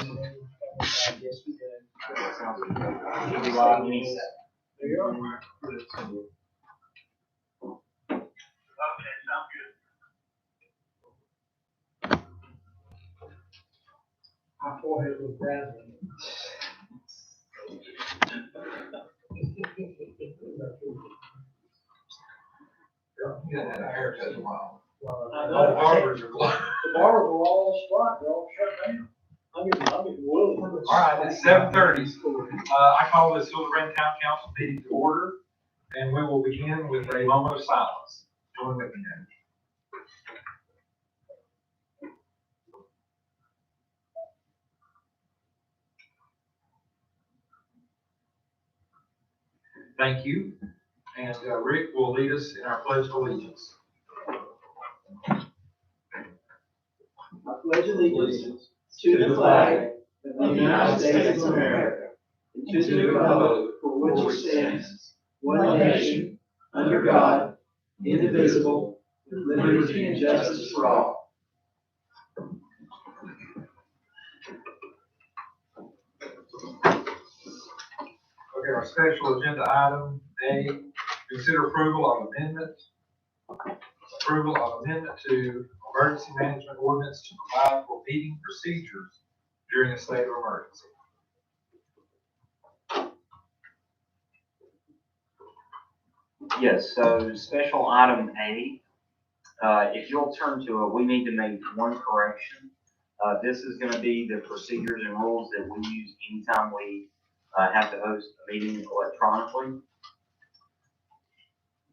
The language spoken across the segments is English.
My forehead was rattling. You haven't had a haircut in a while. All barbers are closed. The barbers were all spot, they're all shut down. I'm getting woolly. All right, it's 7:30. I call this Hildebrand Town Council meeting to order, and we will begin with a moment of silence. Join with me now. Thank you. And Rick will lead us in our pledge of allegiance. I pledge allegiance to the flag of the United States of America, and to the republic for which it stands, one nation, under God, indivisible, with liberty and justice for all. Okay, our special agenda item A, consider approval of amendment to emergency management ordinance to provide for meeting procedures during a state of emergency. Yes, so special item A, if you'll turn to it, we need to make one correction. This is gonna be the procedures and rules that we use anytime we have to host a meeting electronically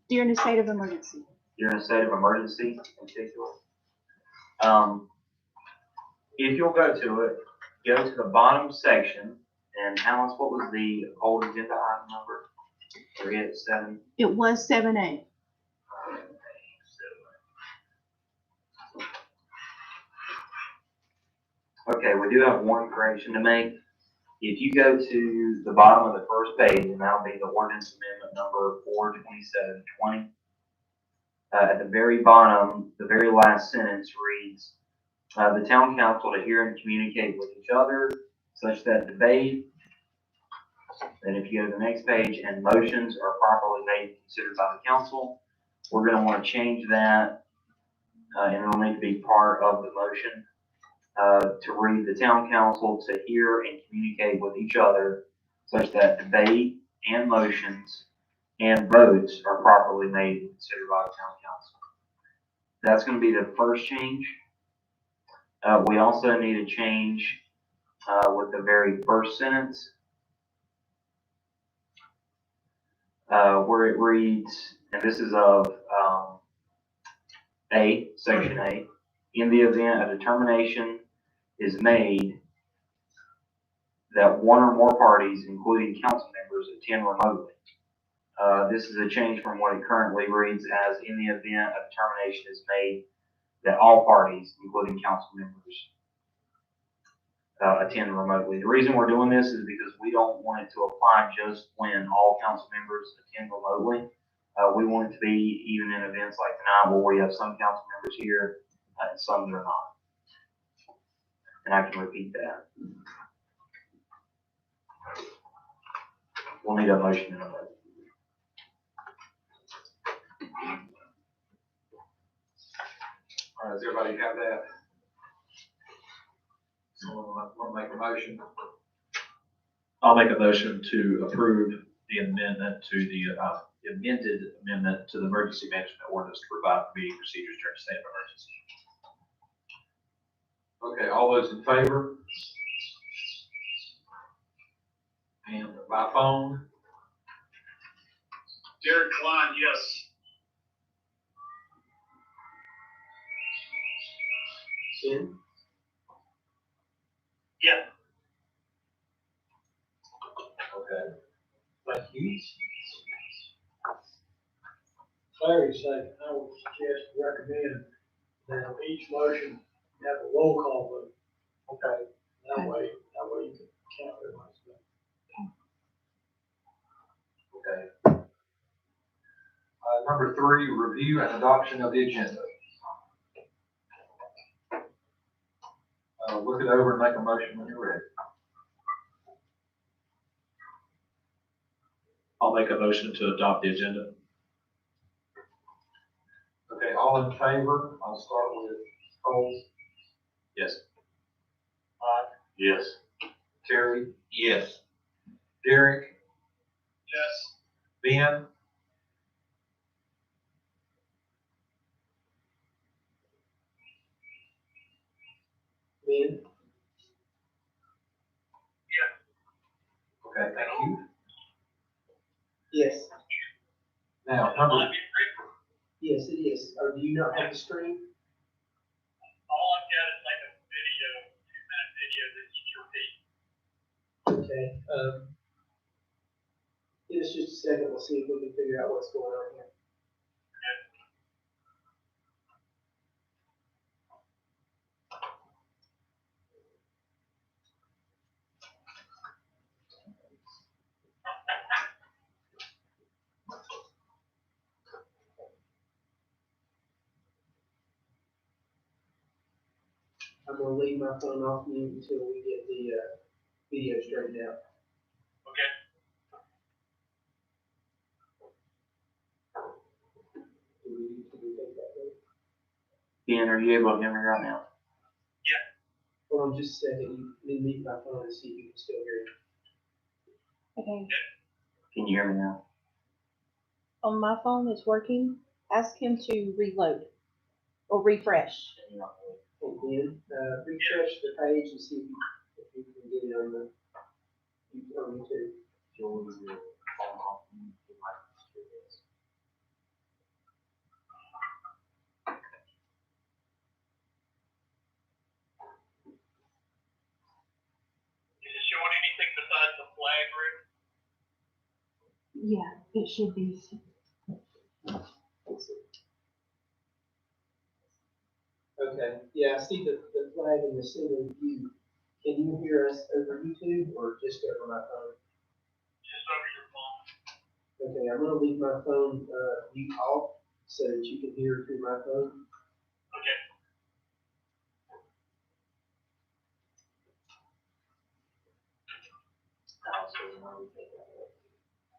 During a state of emergency. during a state of emergency in particular. If you'll go to it, go to the bottom section, and Alice, what was the old agenda item number? Forget 7. It was 7A. Okay, we do have one correction to make. If you go to the bottom of the first page, and that'll be the ordinance amendment number 42720. At the very bottom, the very last sentence reads, the town council to hear and communicate with each other such that debate, and if you go to the next page, and motions are properly made and considered by the council, we're gonna wanna change that, and it'll need to be part of the motion. To read the town council to hear and communicate with each other such that debate and motions and votes are properly made and considered by the town council. That's going to be the first change. We also need a change with the very first sentence where it reads, and this is of A, section A, in the event a determination is made that one or more parties, including council members, attend remotely. This is a change from what it currently reads as in the event a determination is made that all parties, including council members, attend remotely. The reason we're doing this is because we don't want it to apply just when all council members attend remotely. We want it to be even in events like tonight where we have some council members here and some that are not. And I can repeat that. We'll need a motion and a vote. All right, does everybody have that? Someone want to make a motion? I'll make a motion to approve the amendment to the amended amendment to the emergency management ordinance to provide for meeting procedures during a state of emergency. Okay, all those in favor? And by phone? Derek Klein, yes. Sid? Yeah. Okay. Thank you. Clary's sake, I would suggest, recommend that on each motion, you have a roll call vote. Okay. That way you can count everybody's vote. Okay. Number 3, review and adoption of the agenda. look it over and make a motion when you're ready. I'll make a motion to adopt the agenda. Okay, all in favor? I'll start with Cole. Yes. Yes. Terry? Yes. Derek? Yes. Ben? Ben? Okay, thank you. Yes. Now, number, Yes, it is. Or do you not have the screen? All I've got is like a video, 2-minute video that you repeat. Okay, give us just a second, we'll see if we can figure out what's going on here. I'm gonna leave my phone off mute until we get the, video straightened out. Okay. Do we take that break? Ben, are you able to hear me right now? Hold on just a second, let me mute my phone and see if you can still hear me. Okay, Can you hear me now? on my phone, it's working. Ask him to reload or refresh. And then, refresh the page and see if you can get it on the, on YouTube. Is it showing anything besides the flag, Rick? Yeah, it should be. Okay, yeah, I see the flag in the single view. Can you hear us over YouTube or just over my phone? Just over your phone. Okay, I'm gonna leave my phone, mute off so that you can hear through my phone. Okay.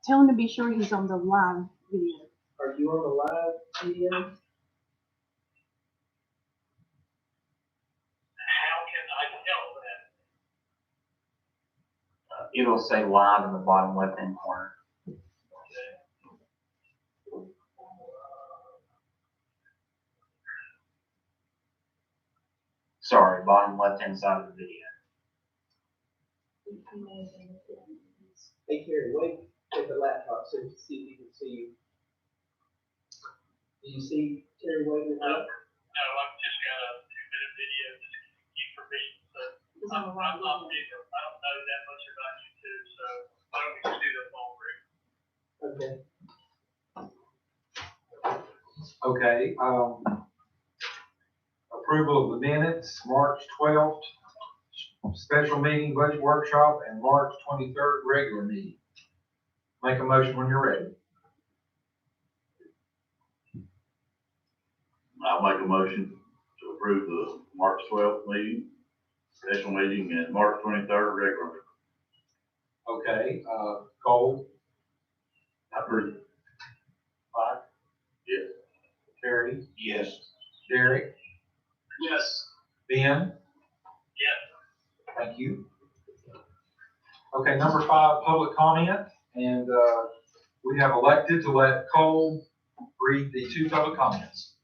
Tell him to be sure he's on the live video. Are you on the live video? How can I tell that? It'll say live in the bottom left-hand corner. Sorry, bottom left-hand side of the video. Hey Carrie, wait at the laptop so you can see if you can see you. Do you see Terry waving it up? No, I've just got a 2-minute video that keeps repeating, so I'm not either. I don't know that much about YouTube, so I don't think you do the phone, Rick. Okay. okay, approval of the minutes, March 12th, special meeting, budget workshop, and March 23rd, regular meeting. Make a motion when you're ready. I'll make a motion to approve the March 12th meeting, special meeting, and March 23rd, regular meeting. Okay, Cole, I approve. Mike, Yes. Terry, Yes. Derek, Yes. Ben, Yes. thank you. Okay, number 5, public comment, and, we have elected to let Cole read the 2 public comments.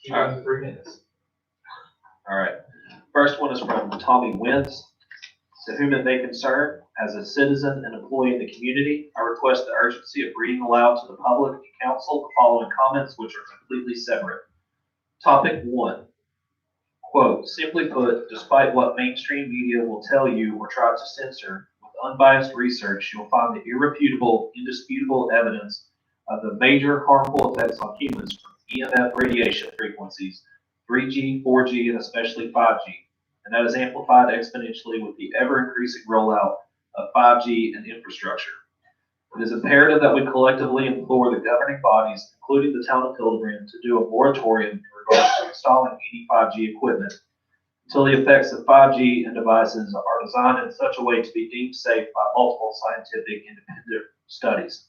Keep it to 3 minutes. All right. First one is from Tommy Wentz. To whom it may concern, as a citizen and employee in the community, I request the urgency of reading aloud to the public and council the following comments, which are completely separate. Topic 1. Quote, simply put, despite what mainstream media will tell you or try to censor, with unbiased research, you'll find the irrefutable, indisputable evidence of the major harmful effects on humans from EMF radiation frequencies, 3G, 4G, and especially 5G. And that is amplified exponentially with the ever-increasing rollout of 5G and infrastructure. It is imperative that we collectively implore the governing bodies, including the town of Hildebran, to do a moratorium in regards to installing any 5G equipment, until the effects of 5G and devices are designed in such a way to be deemed safe by multiple scientific independent studies.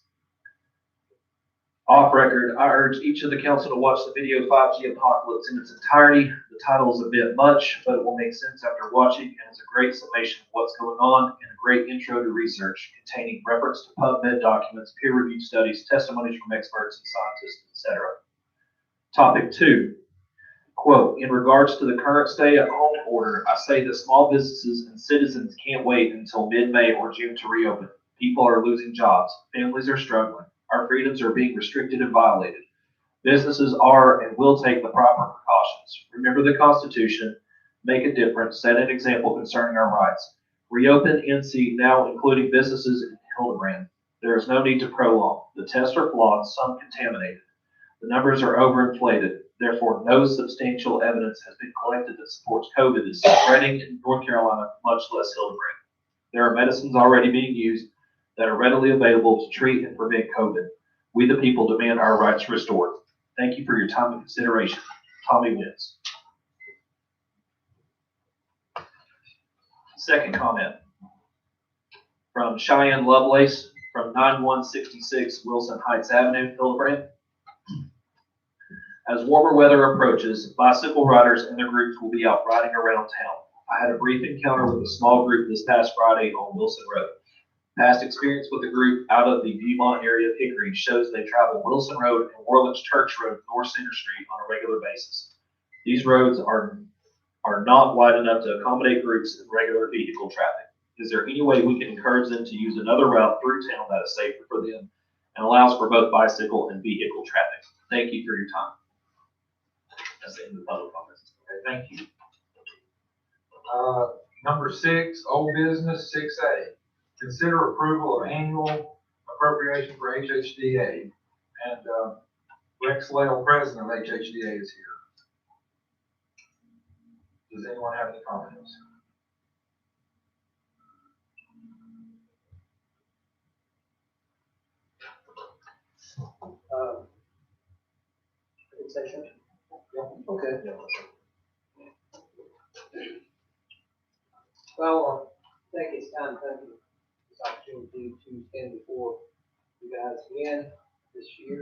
Off record, I urge each of the council to watch the video 5G Apocalypse in its entirety. The title is a bit much, but it will make sense after watching, and is a great summation of what's going on and a great intro to research containing reference to PubMed documents, peer-reviewed studies, testimonies from experts and scientists, etc. Topic 2. Quote, in regards to the current stay-at-home order, I say that small businesses and citizens can't wait until mid-May or June to reopen. People are losing jobs. Families are struggling. Our freedoms are being restricted and violated. Businesses are and will take the proper precautions. Remember the Constitution, make a difference, set an example concerning our rights. Reopen NC now, including businesses in Hildebrand. There is no need to prolong. The tests are flawed, some contaminated. The numbers are overinflated. Therefore, no substantial evidence has been collected that supports COVID is spreading in North Carolina, much less Hildebrand. There are medicines already being used that are readily available to treat and prevent COVID. We, the people, demand our rights restored. Thank you for your time and consideration. Tommy Wins. Second comment from Cheyenne Lovelace from 9166 Wilson Heights Avenue, Hildebrand. As warmer weather approaches, bicycle riders and their groups will be out riding around town. I had a brief encounter with a small group this past Friday on Wilson Road. Past experience with the group out of the Viewmont area of Hickory shows they travel Wilson Road and Worland's Church Road, North Center Street on a regular basis. These roads are not wide enough to accommodate groups and regular vehicle traffic. Is there any way we can encourage them to use another route through town that is safer for them and allows for both bicycle and vehicle traffic? Thank you for your time. That's the end of the public comments. Okay, thank you. Number 6, old business, 6A. Consider approval of annual appropriation for HHDA. And Rex Lale, president of HHDA, is here. Does anyone have any comments? Session? Okay. Well, I think it's time to take this opportunity to stand before you guys again this year.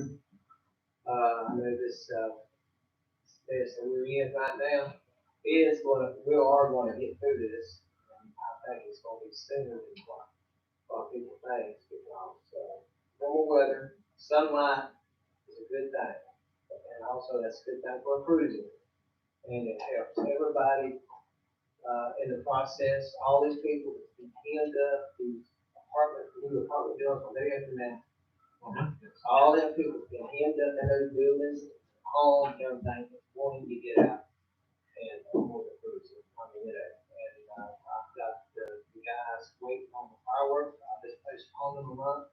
I know this mess that we're in right now we are going to get through this. And I think it's going to be sooner than what people think, because warmer weather, sunlight is a good thing. And also that's a good thing for cruising. And it helps everybody in the process. All these people that can end up these new apartment buildings on their internet. All them people can end up in those buildings, homes, everything, wanting to get out and more than cruising. I've got the guys waiting on the fireworks. I just postponed them a month.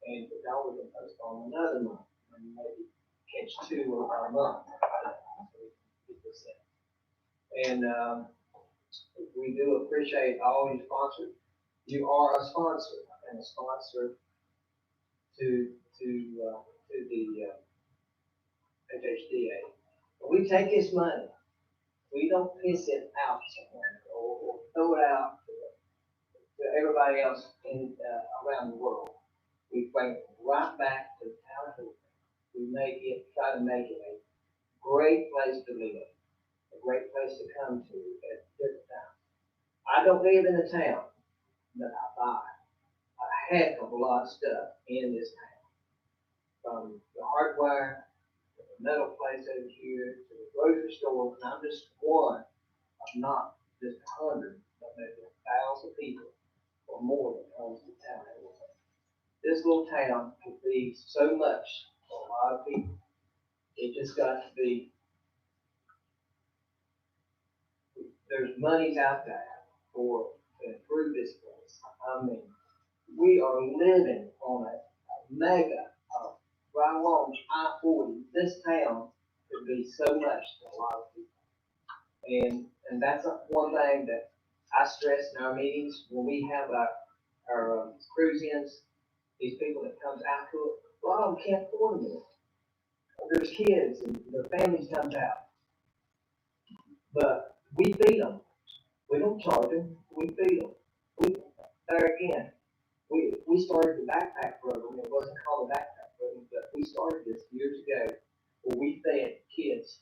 And the dollar can postpone another month. And maybe catch 2 a month. And we do appreciate all you sponsors. You are a sponsor and a sponsor to the HHDA. But we take this money, we don't piss it out somewhere or throw it out to everybody else around the world. We bring it right back to the town of Hildebrand. We try to make it a great place to live, a great place to come to at different times. I don't live in a town, but I buy a heck of a lot of stuff in this town. From the hardware, to the metal place over here, to the grocery store, and I'm just one of not just 100, but maybe 1,000 people or more that comes to town. This little town could be so much for a lot of people. It just got to be, there's monies out there to improve this place. I mean, we are living on a mega right along I-40. This town could be so much to a lot of people. And that's one thing that I stress in our meetings when we have our cruise-ins. These people that comes out to it, a lot of them can't afford them. There's kids and their families comes out. But We feed them. We don't charge them, we feed them. There again, we started the backpack program, it wasn't called a backpack program, but we started this years ago, where we fed kids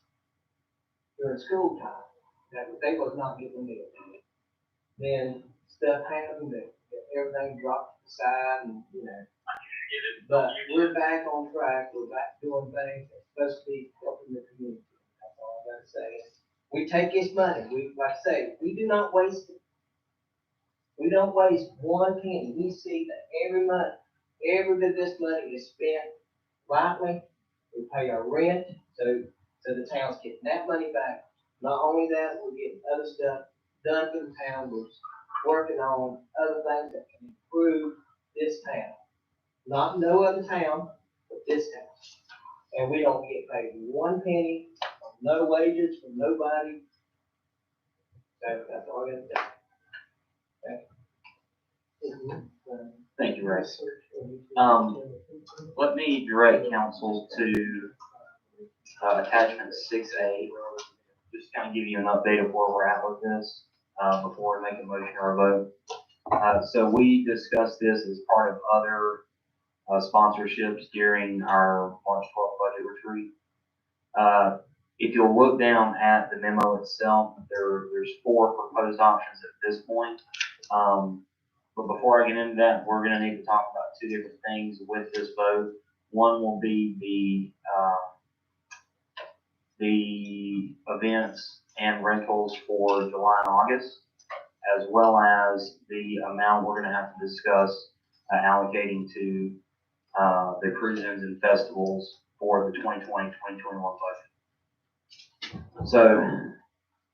during school time, that they was not getting meals. Then stuff happened, that everything dropped to the side, and, you know, but we're back on track, we're back doing things that's supposed to be helping the community, that's all I gotta say. We take this money, like I say, we do not waste it. We don't waste one penny, we see that every month, every bit of this money is spent rightly. We pay our rent, so the town's getting that money back. Not only that, we're getting other stuff done for the town, we're working on other things that can improve this town. Not no other town, but this town. And we don't get paid one penny, no wages from nobody. So that's all I gotta say. Thank you, Ray. Let me direct council to, attachment 6A. Just kind of give you an update of where we're at with this, before we make a motion or a vote. So we discussed this as part of other, sponsorships during our March 12th budget retreat. If you'll look down at the memo itself, there's 4 proposed options at this point. But before I get into that, we're gonna need to talk about 2 different things with this vote. One will be the events and rentals for July and August, as well as the amount we're gonna have to discuss allocating to the cruises and festivals for the 2020-2021 budget. So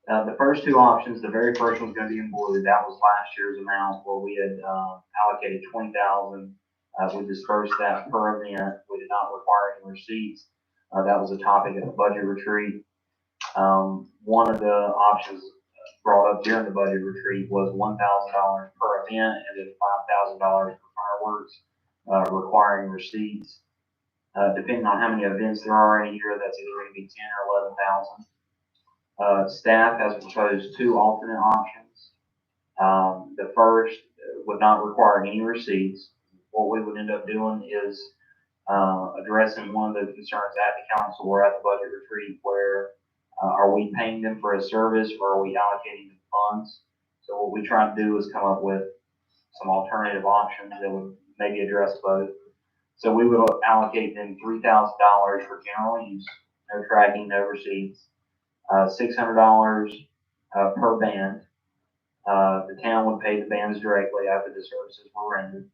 the first 2 options, the very first one's gonna be in blue. That was last year's amount where we had allocated $20,000. We dispersed that per event. We did not require any receipts. That was a topic at the budget retreat. One of the options brought up during the budget retreat was $1,000 per event and then $5,000 for fireworks, requiring receipts. Depending on how many events there are in a year, that's either gonna be 10 or 11,000. Staff has proposed 2 alternate options. The first would not require any receipts. What we would end up doing is addressing one of the concerns at the council or at the budget retreat, where are we paying them for a service or are we allocating them funds? So what we try to do is come up with some alternative options that would maybe address both. So we would allocate them $3,000 for general use, no tracking, no receipts. $600 per band. The town would pay the bands directly after the services were rendered.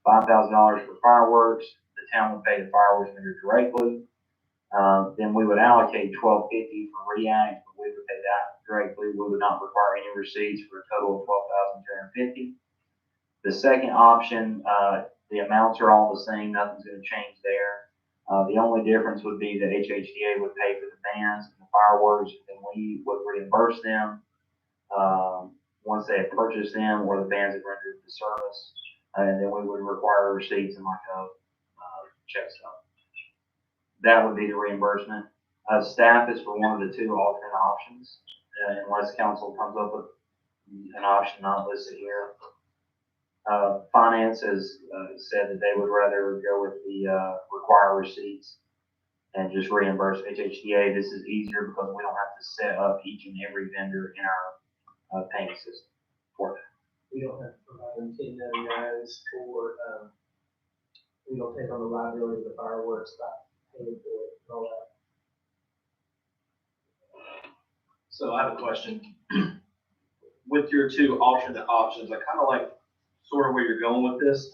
$5,000 for fireworks. The town would pay the fireworks vendor directly. Then we would allocate $1,250 for React, but we would pay that directly. We would not require any receipts for a total of $12,250. The second option, the amounts are all the same. Nothing's going to change there. The only difference would be that HHDA would pay for the bands and the fireworks, and we would reimburse them once they have purchased them or the bands have rendered the service, and then we would require receipts and like a check stub. That would be the reimbursement. Staff is for one of the 2 alternate options, unless council comes up with an option not listed here. Finance has said that they would rather go with the require receipts and just reimburse HHDA. This is easier because we don't have to set up each and every vendor in our payment system for that. We don't have to provide them 1099s for, we don't take on the liability of the fireworks, stop paying for it and all that. So I have a question. With your 2 alternate options, I kind of like sort of where you're going with this.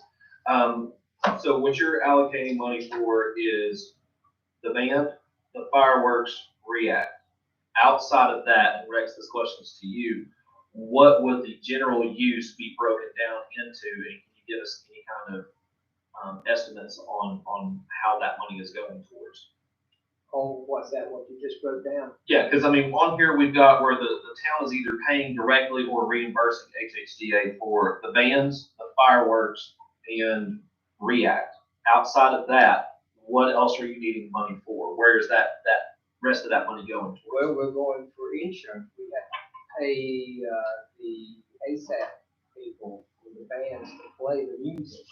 So what you're allocating money for is the band, the fireworks, React. Outside of that, and Rex, this question is to you, what would the general use be broken down into? And can you give us any kind of estimates on how that money is going towards? Oh, what's that, what you just wrote down? Yeah, because I mean, on here we've got where the town is either paying directly or reimbursing HHDA for the bands, the fireworks, and React. Outside of that, what else are you needing money for? Where is that rest of that money going towards? Well, we're going for insurance. We have pay, the ASAP people, the bands to play the music.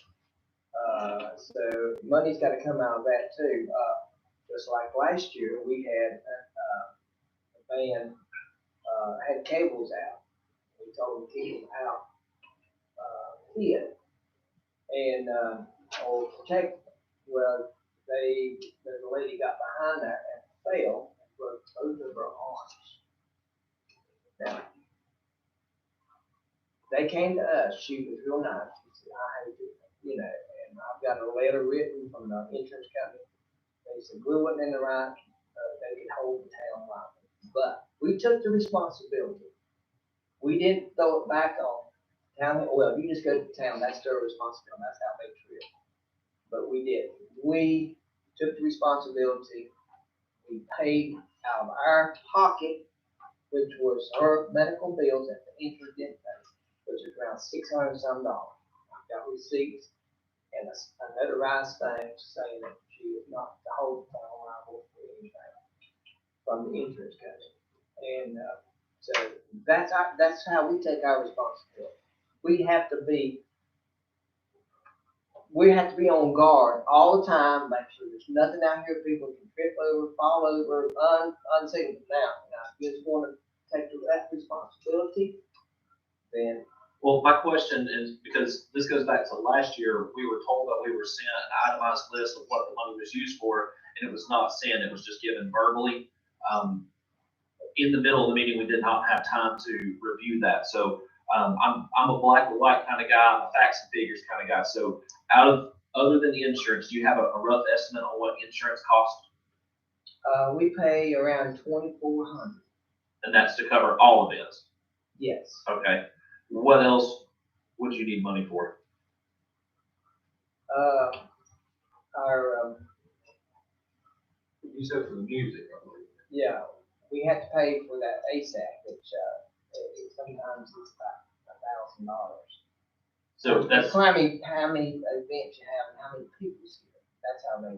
So money's gotta come out of that too. Just like last year, we had, a band, had cables out. We told them to keep them out, hid. And, or protect them. Well, the lady got behind there and fell and broke both of her arms. Now, they came to us, she was real nice, she said, I hate it, you know, and I've got a letter written from the insurance company. They said, we wasn't in the right, they could hold the town liable, but we took the responsibility. We didn't throw it back on town, well, you just go to town, that's their responsibility, that's how they treat it. But we did, we took the responsibility, we paid out of our pocket, which was her medical bills that the insurance didn't pay, which is around $600 some. I've got receipts and a notarized thing saying that she is not to hold the town liable for anything from the insurance company. And, so that's how we take our responsibility. We have to be on guard all the time, make sure there's nothing out here people can trip over, fall over, unseen. Now, if you just wanna take that responsibility, then. Well, my question is, because this goes back to last year, we were told that we were sent an itemized list of what the money was used for, and it was not sent, it was just given verbally. In the middle of the meeting, we did not have time to review that, so, I'm a black and white kind of guy, I'm a facts and figures kind of guy, so other than the insurance, do you have a rough estimate on what insurance costs? We pay around $2,400. And that's to cover all events? Yes. Okay, what else would you need money for? You said for the music, I believe. Yeah, we have to pay for that ASAP, which, sometimes it's about $1,000. So that's, How many events you have and how many people's here, that's how they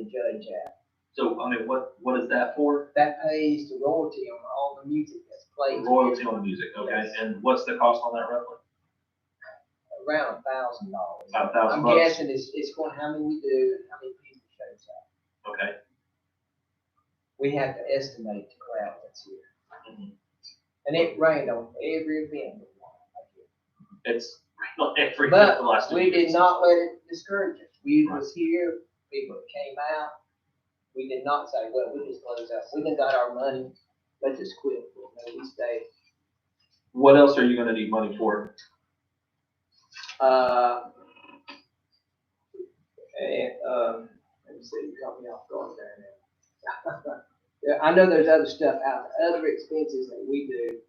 judge that. so, I mean, what is that for? That pays the royalty on all the music that's played. Royalty on the music, okay, Yes. and what's the cost on that roughly? Around $1,000. About $1,000 I'm bucks? guessing it's going, how many we do, and how many people shows up. Okay. We have to estimate the crowd that's here. Mhm. And it rained on every event. It's every But the last 2 we years. did not let it discourage us. We Right. was here, people came out. We did not say, well, we just close out. We done got our money, let's just quit. No, we stayed. What else are you gonna need money for? Let me see, you caught me off guard there now. Yeah, I know there's other stuff out there, other expenses that we do.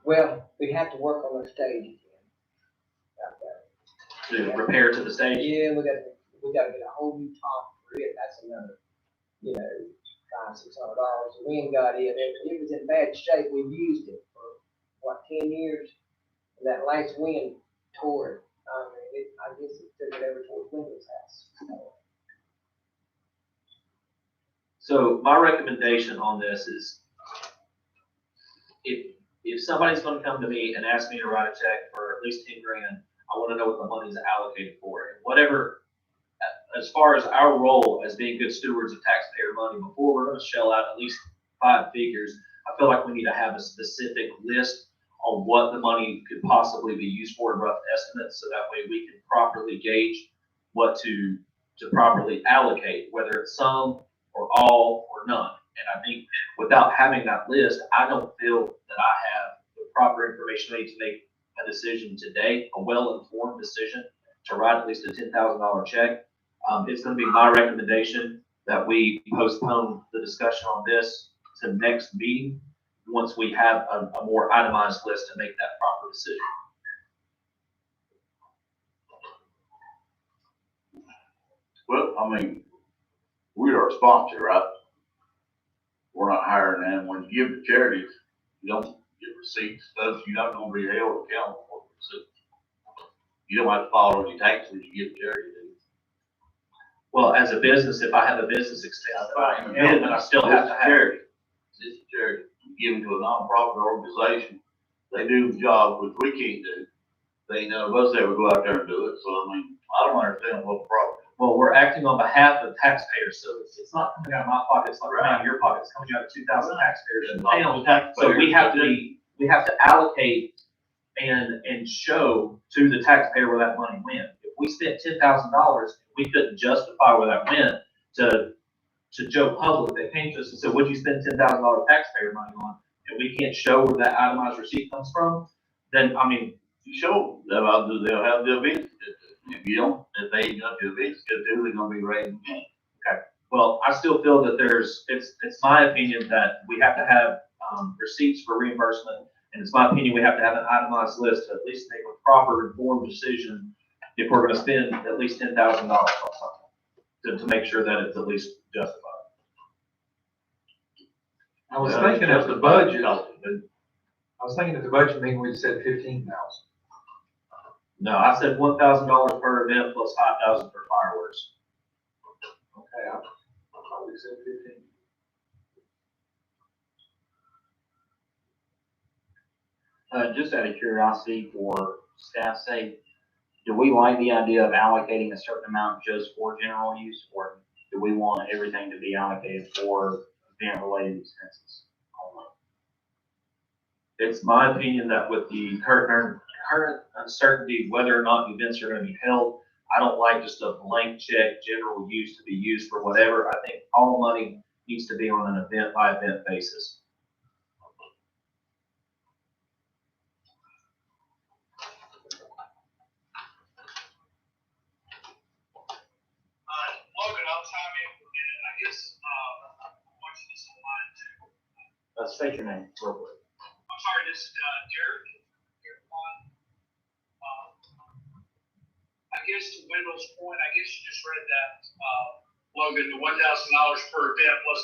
Well, we have to work on our stage again. Out there. To repair to the stage? Yeah, we gotta get a whole new top for it, that's another, $500-600. We ain't got it, it was in bad shape, we've used it for, 10 years? And that last wind tore it, I guess it took it over towards Linda's house. So my recommendation on this is, if somebody's gonna come to me and ask me to write a check for at least 10 grand, I wanna know what the money's allocated for. And whatever, as far as our role as being good stewards of taxpayer money, before we're gonna shell out at least 5 figures, I feel like we need to have a specific list on what the money could possibly be used for in rough estimates, so that way we can properly gauge what to properly allocate, whether it's some or all or none. And I think without having that list, I don't feel that I have the proper information I need to make a decision today, a well-informed decision to write at least a $10,000 check. It's gonna be my recommendation that we postpone the discussion on this to next meeting, once we have a more itemized list to make that proper decision. Well, I mean, we are a sponsor, right? We're not hiring them. When you give to charities, you don't get receipts, stuff, you're not gonna be held accountable for receipts. You don't have to follow your taxes, you give to charity. Well, as a business, if I have a business expense that I am in, then I still have to have. Charity. This is charity. You give it to a nonprofit organization, they do the job which we can't do. They ain't none of us ever go out there and do it, so I mean, I don't understand what the problem is. Well, we're acting on behalf of taxpayers, so it's not coming out of my pocket, it's not coming out of your pocket, it's coming out of 2,000 taxpayers in town. So we have to allocate and show to the taxpayer where that money went. If we spent $10,000, we couldn't justify where that went to Joe Public, that came to us and said, what'd you spend $10,000 taxpayer money on? And we can't show where that itemized receipt comes from, then, I mean, You show them, they'll have the events. If you don't, if they ain't got the events to do, they're gonna be raising money. well, I still feel that it's my opinion that we have to have, receipts for reimbursement. And it's my opinion, we have to have an itemized list to at least make a proper informed decision if we're gonna spend at least $10,000 on something, to make sure that it's at least justified. I was thinking of the budget, I was thinking at the budget meeting, we said 15,000. No, I said $1,000 per event plus 5,000 for fireworks. Okay, I thought we said 15. Just out of curiosity for staff's sake, do we like the idea of allocating a certain amount just for general use, or do we want everything to be allocated for event-related expenses only? It's my opinion that with the current uncertainty whether or not events are gonna be held, I don't like just a blank check, general use to be used for whatever. I think all money needs to be on an event by event basis. Logan, I'll chime in for a minute. I guess, I'm watching this online too. State your name real quick. I'm sorry, this is, Derek. Derek Vaughn. I guess to Wendell's point, I guess you just read that, Logan, the $1,000 per event plus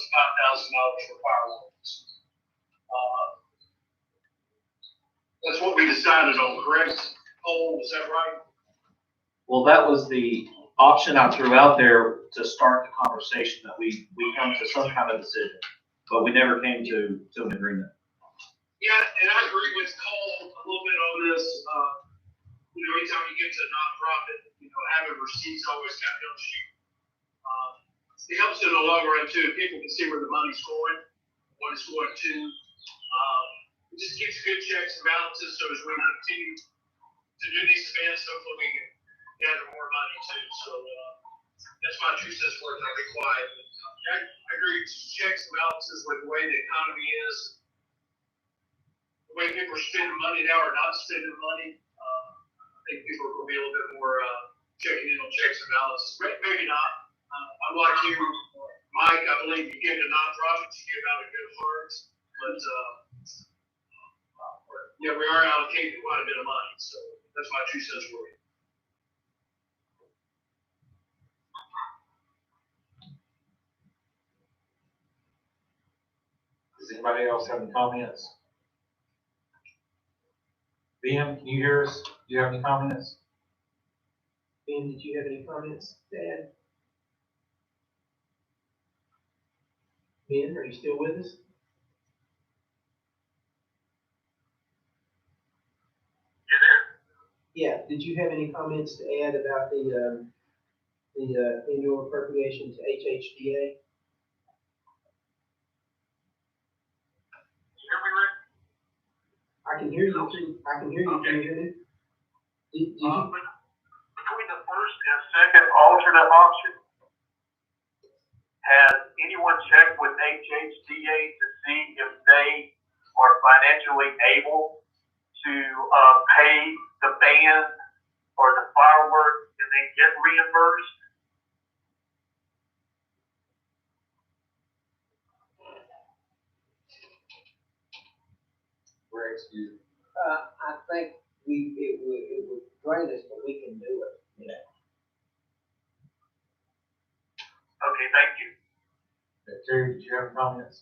$5,000 for fireworks. That's what we decided on, correct? Cole, is that right? Well, that was the option I threw out there to start the conversation, that we come to some kind of decision, but we never came to an agreement. Yeah, and I agree with Cole a little bit on this. Anytime you get to a nonprofit, having receipts always kind of helps you. It helps in the long run too. People can see where the money's going, what it's going to. It just keeps good checks and balances. So as we continue to do these events, hopefully we can gather more money too. So that's my 2 cents worth. I'll be quiet. I agree. Checks and balances with the way the economy is, the way people are spending money now or not spending money. I think people are going to be a little bit more checking in on checks and balances. Maybe not. I'm like you, Mike. I believe you give to nonprofits, you give out of good hearts, but we are allocating quite a bit of money. So that's my 2 cents worth. Does anybody else have any comments? Ben, can you hear us? Do you have any comments? Ben, did you have any comments to add? Ben, are you still with us? You there? Yeah, did you have any comments to add about the annual appropriation to HHDA? You hear me, Rick? I can hear you. I can hear you. Can you hear me? Did you? Between the first and second alternate option, has anyone checked with HHDA to see if they are financially able to pay the band or the fireworks and then get reimbursed? Greg, excuse me. I think it would drain us, but we can do it. Yeah. Okay, thank you. Terry, did you have any comments?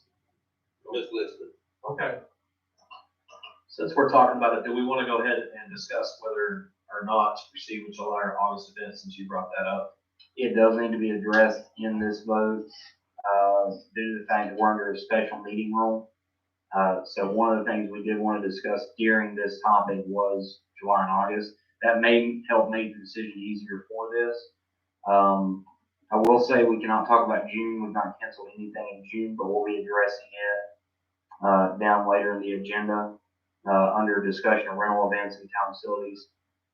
Just listed. Okay. Since we're talking about it, do we want to go ahead and discuss whether or not to proceed with July or August events, since you brought that up? It does need to be addressed in this vote, due to the fact that we're under a special meeting rule. So one of the things we did want to discuss during this topic was July and August. That may help make the decision easier for this. I will say we cannot talk about June. We've not canceled anything in June, but we'll be addressing it down later in the agenda under discussion of rental events and town facilities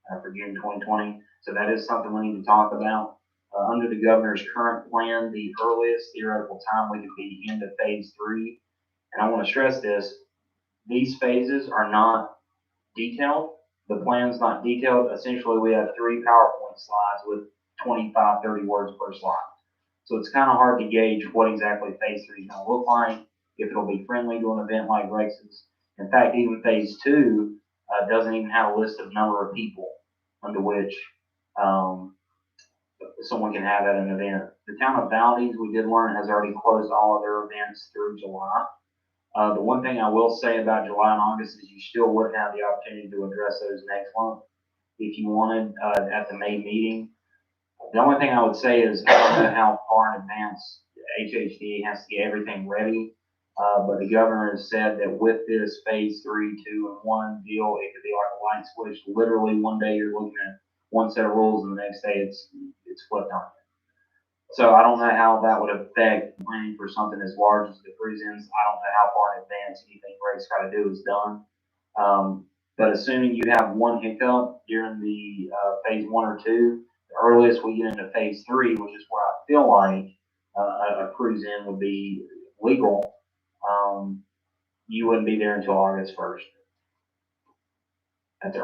for June 2020. So that is something we need to talk about. Under the governor's current plan, the earliest theoretical time we could be into phase 3. And I want to stress this, these phases are not detailed. The plan's not detailed. Essentially, we have 3 PowerPoint slides with 25, 30 words per slide. So it's kind of hard to gauge what exactly phase 3 is going to look like, if it'll be friendly to an event like Rex's. In fact, even phase 2 doesn't even have a list of number of people under which someone can have at an event. The town of Valdez, we did learn, has already closed all of their events through July. The one thing I will say about July and August is you still would have the opportunity to address those next month if you wanted at the May meeting. The only thing I would say is I don't know how far in advance HHDA has to get everything ready. But the governor has said that with this phase 3, 2, and 1 deal, it could be like a light switch. Literally one day you're looking at one set of rules and the next day it's flipped on you. So I don't know how that would affect planning for something as large as the cruise-ins. I don't know how far in advance anything Greg's got to do is done. But assuming you have one hiccup during the phase 1 or 2, the earliest we get into phase 3, which is where I feel like a cruise-in would be legal, you wouldn't be there until August 1st.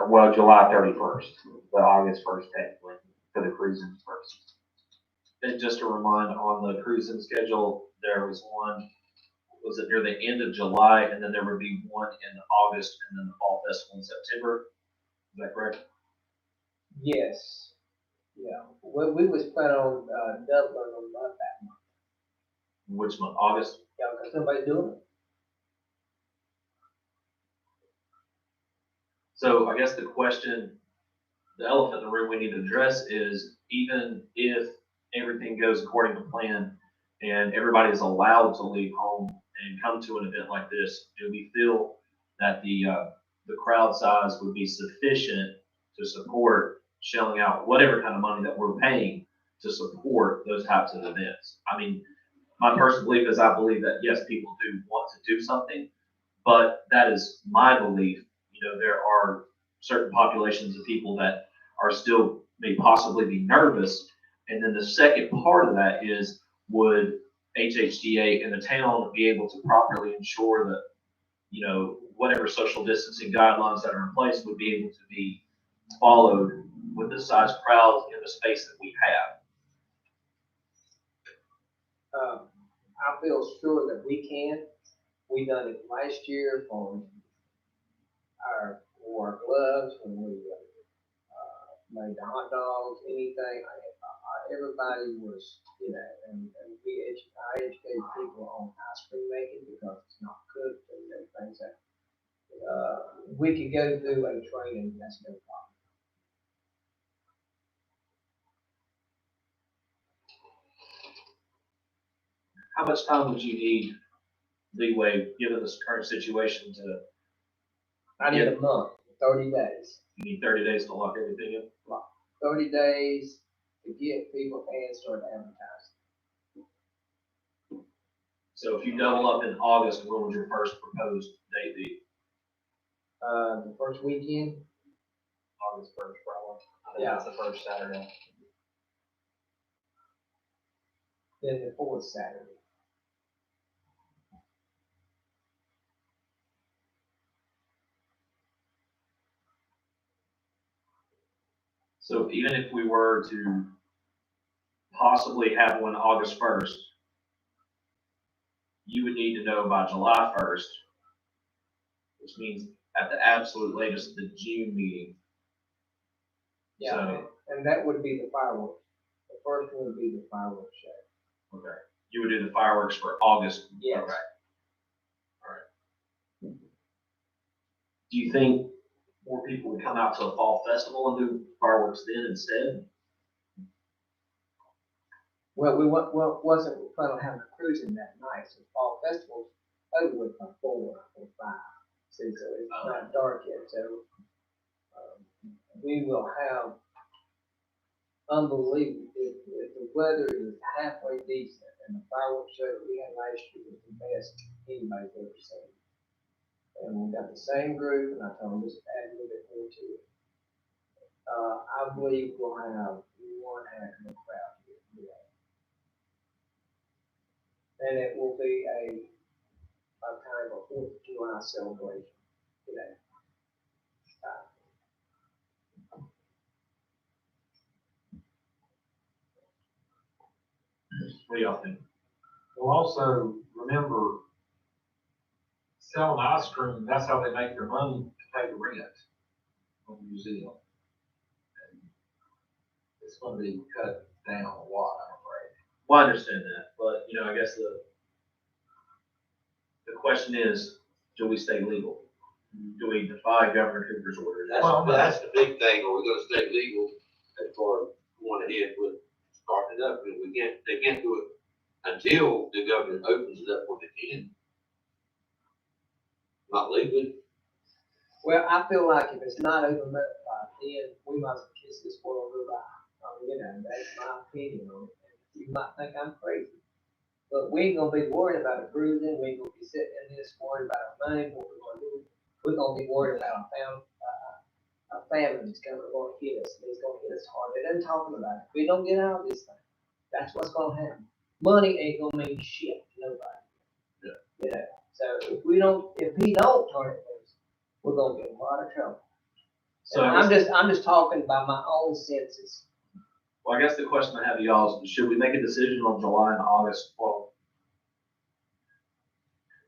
Well, July 31st, but August 1st technically for the cruise-ins first. And just to remind, on the cruising schedule, there was one, was it near the end of July, and then there would be one in August, and then the fall festival in September? Is that correct? Yes. Yeah. We was planning on, doubling on that month. Which month? August? Yeah, because somebody's doing it. So I guess the question, the elephant in the room we need to address is, even if everything goes according to plan and everybody is allowed to leave home and come to an event like this, do we feel that the crowd size would be sufficient to support shelling out whatever kind of money that we're paying to support those types of events? I mean, my personal belief is I believe that yes, people do want to do something, but that is my belief. You know, there are certain populations of people that are still may possibly be nervous. And then the second part of that is, would HHDA and the town be able to properly ensure that, you know, whatever social distancing guidelines that are in place would be able to be followed with the size crowds in the space that we have? I feel sure that we can. We done it last year for our gloves, when we made the hot dogs, anything. Everybody was, you know, and I educated people on ice cream making because it's not cooked and things that we could go through a training, that's no problem. How much time would you need leeway, given this current situation, to, I need a month, 30 days. you need 30 days to lock everything in? 30 days to get people and start advertising. So if you double up in August, what would your first proposed date be? The first weekend, August 1st, probably. I think Yeah. that's the first Saturday. then the fourth Saturday. So even if we were to possibly have one August 1st, you would need to know by July 1st, which means at the absolute latest, the June meeting. Yeah, So, and that would be the fireworks. The first one would be the fireworks show. okay, you would do the fireworks for August. Yes. Okay. All right. Do you think more people would come out to a fall festival and do fireworks then instead? Well, wasn't planning on having a cruising that night, so fall festival's over with by 4 or 5. See, so it's not dark yet, so, we will have unbelievable, if the weather is halfway decent and the fireworks show that we had last year was the best anybody's ever seen. And we got the same group, and I told them just add a little bit more to it. I believe we'll have one heck of a crowd here today. And it will be a kind of a 4th of July celebration today. What do y'all think? Well, also, remember, selling ice cream, that's how they make their money to pay the rent on the museum. And it's gonna be cut down a lot, I'm afraid. Well, I understand that, but, you know, I guess the question is, do we stay legal? Do we defy Governor Cooper's order? That's the big thing, are we gonna stay legal as far as going ahead with starting it up? I mean, they can't do it until the governor opens it up when they can. Not legally. Well, I feel like if it's not open up by then, we might as well kiss this world goodbye. You know, that's my opinion on it. You might think I'm crazy, but we ain't gonna be worried about a cruising, we ain't gonna be sitting in this worried about our money, what we're gonna do. We're gonna be worried about a famine that's gonna hit us, and it's gonna hit us hard. They're talking about it. If we don't get out of this thing, that's what's gonna happen. Money ain't gonna mean shit to nobody. Yeah. You know, so if he don't turn it loose, we're gonna get in a lot of trouble. So And I'm just talking by my own senses. Well, I guess the question I have to y'all is, should we make a decision on July and August? Well,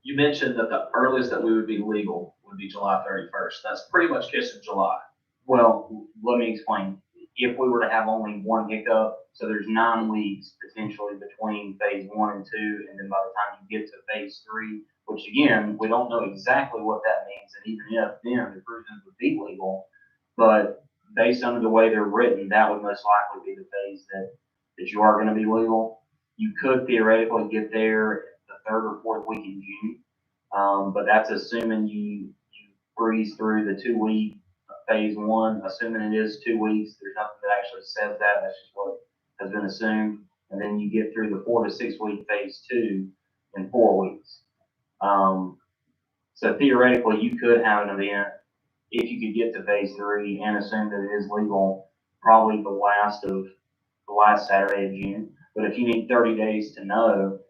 you mentioned that the earliest that we would be legal would be July 31st. That's pretty much kissing July. Well, let me explain. If we were to have only one hiccup, so there's 9 weeks potentially between phase 1 and 2, and then by the time you get to phase 3, which again, we don't know exactly what that means, and even if then the cruises would be legal, but based on the way they're written, that would most likely be the phase that you are gonna be legal. You could theoretically get there the 3rd or 4th week in June, but that's assuming you breeze through the 2-week phase 1, assuming it is 2 weeks. There's nothing that actually says that. That's just what has been assumed. And then you get through the 4 to 6 week phase 2 in 4 weeks. So theoretically, you could have an event if you could get to phase 3 and assume that it is legal, probably the last Saturday of June. But if you need 30 days to know,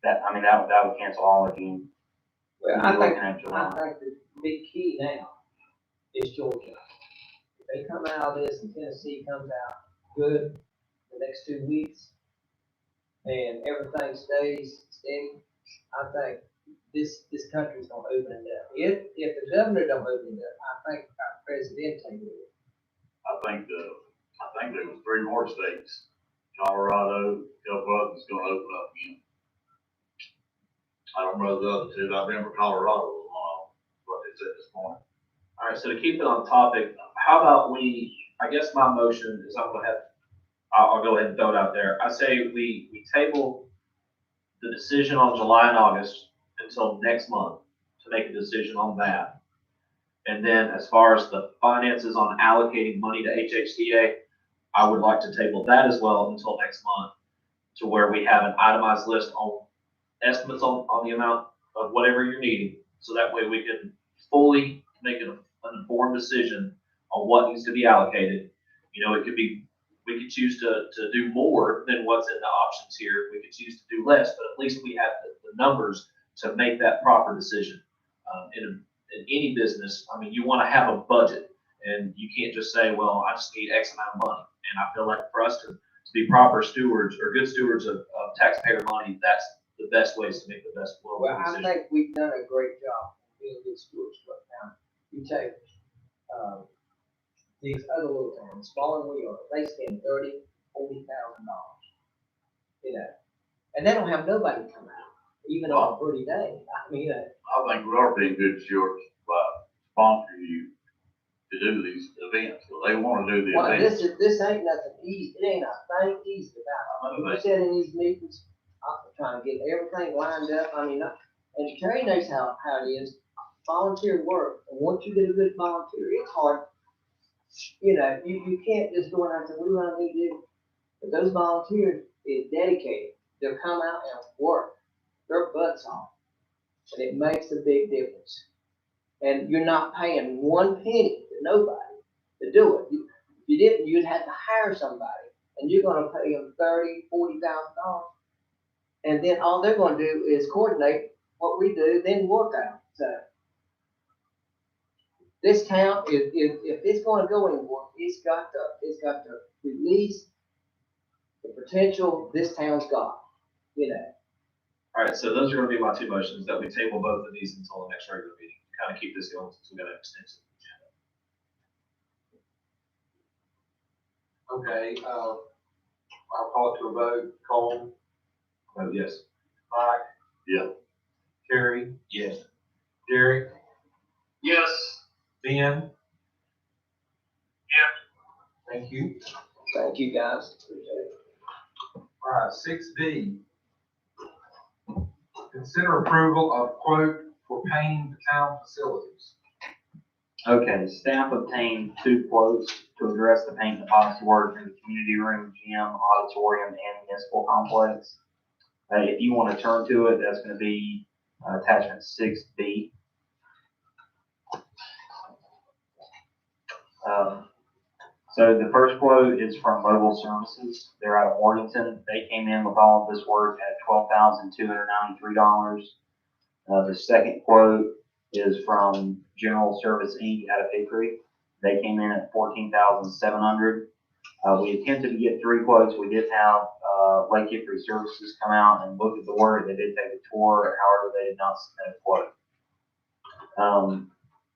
that would cancel all of June. Well, You're I looking think at July. the big key now is Georgia. If they come out of this and Tennessee comes out good the next 2 weeks and everything stays steady, I think this country's gonna open it up. If the governor don't open it up, I think our president will. I think there was 3 more states, Colorado, a couple others gonna open up again. I don't know the other 2, I remember Colorado was one of them, what they said this morning. All right, so to keep it on topic, how about I guess my motion is I'll go ahead and throw it out there. I say we table the decision on July and August until next month to make a decision on that. And then as far as the finances on allocating money to HHTA, I would like to table that as well until next month, to where we have an itemized list on estimates on the amount of whatever you're needing. So that way we can fully make an informed decision on what needs to be allocated. You know, we could choose to do more than what's in the options here. We could choose to do less, but at least we have the numbers to make that proper decision. In any business, I mean, you want to have a budget, and you can't just say, well, I just need X amount of money. And I feel like for us to be proper stewards or good stewards of taxpayer money, that's the best ways to make the best Well, I decision. think we've done a great job being good stewards right now. You take, these other little towns, smaller than we are, they spend $30,000-$40,000, you know, and they don't have nobody come out, even on a pretty day. I mean, I think we are being good stewards by sponsoring you to do these events, so they wanna do the Well, events. this ain't nothing easy, it ain't a thing easy about it. We said in these meetings, I'm trying to get everything lined up, I mean, and Terry knows how it is, volunteer work, and once you get a good volunteer, it's hard. You know, you can't just go in and say, we want to do, but those volunteers is dedicated, they'll come out and work their butts off, and it makes a big difference. And you're not paying one penny to nobody to do it. If you didn't, you'd have to hire somebody, and you're gonna pay them $30,000-$40,000. And then all they're gonna do is coordinate what we do, then work out, so. This town, if it's gonna go anywhere, it's got to release the potential this town's got, you know. All right, so those are gonna be my two motions, that we table both of these until the next regular meeting, kind of keep this going, since we got an extensive agenda. Okay, I'll call it to a vote. Cole, Yes. Mike? Yeah. Terry? Yes. Derek? Yes. Ben? Yeah. Thank you. Thank you, guys. Appreciate it. All right, 6B. Consider approval of quote for painting the town facilities. Okay, staff obtained 2 quotes to address the paint and epoxy work in the community room, gym, auditorium, and municipal complex. If you want to turn to it, that's going to be attachment 6B. So the first quote is from Mobile Services. They're out of Morganton. They came in with all of this work at $12,293. The second quote is from General Service Inc. out of Hickory. They came in at $14,700. We attempted to get 3 quotes. We did have Lake Hickory Services come out and look at the work. They did take a tour. However, they did not submit a quote.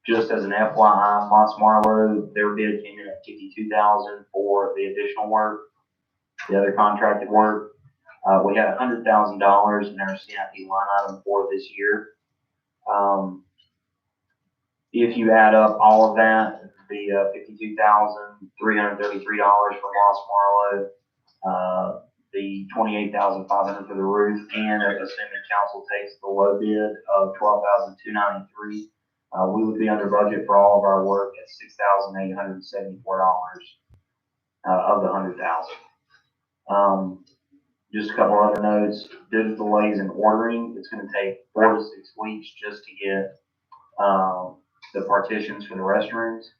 Just as an FYI, Moss Marlowe, their bid came in at $52,000 for the additional work, the other contracted work. We had $100,000 in our CIP line item for this year. If you add up all of that, it'd be $52,333 for Moss Marlowe, the $28,500 for the roof, and assuming council takes the low bid of $12,293. We would be under budget for all of our work at $6,874 of the $100,000. Just a couple other notes. Due to delays in ordering, it's going to take 4 to 6 weeks just to get the partitions for the restrooms.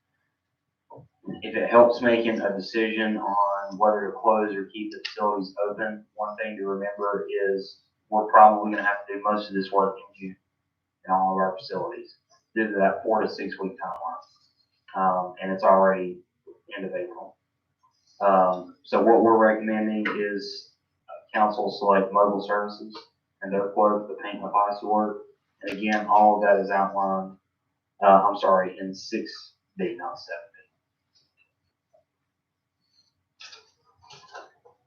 If it helps making a decision on whether to close or keep the facilities open, one thing to remember is we're probably going to have to do most of this work in June in all of our facilities, due to that 4 to 6 week timeline. And it's already end of April. So what we're recommending is council select Mobile Services and their quote for the paint and epoxy work. And again, all of that is outlined, in 6B, not 7B.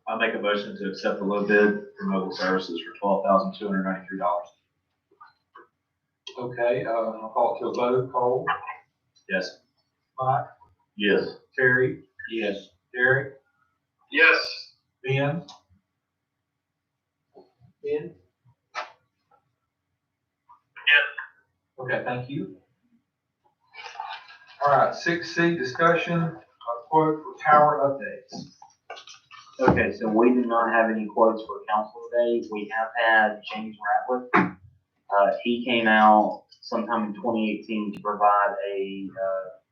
I'll make a motion to accept the low bid for Mobile Services for $12,293. Okay, I'll call it to a vote. Cole? Yes. Mike? Yes. Terry? Yes. Derek? Yes. Ben? Ben? Okay, thank you. All right, 6C, discussion of quote for tower updates. Okay, so we do not have any quotes for council today. We have had James Ratliff. He came out sometime in 2018 to provide a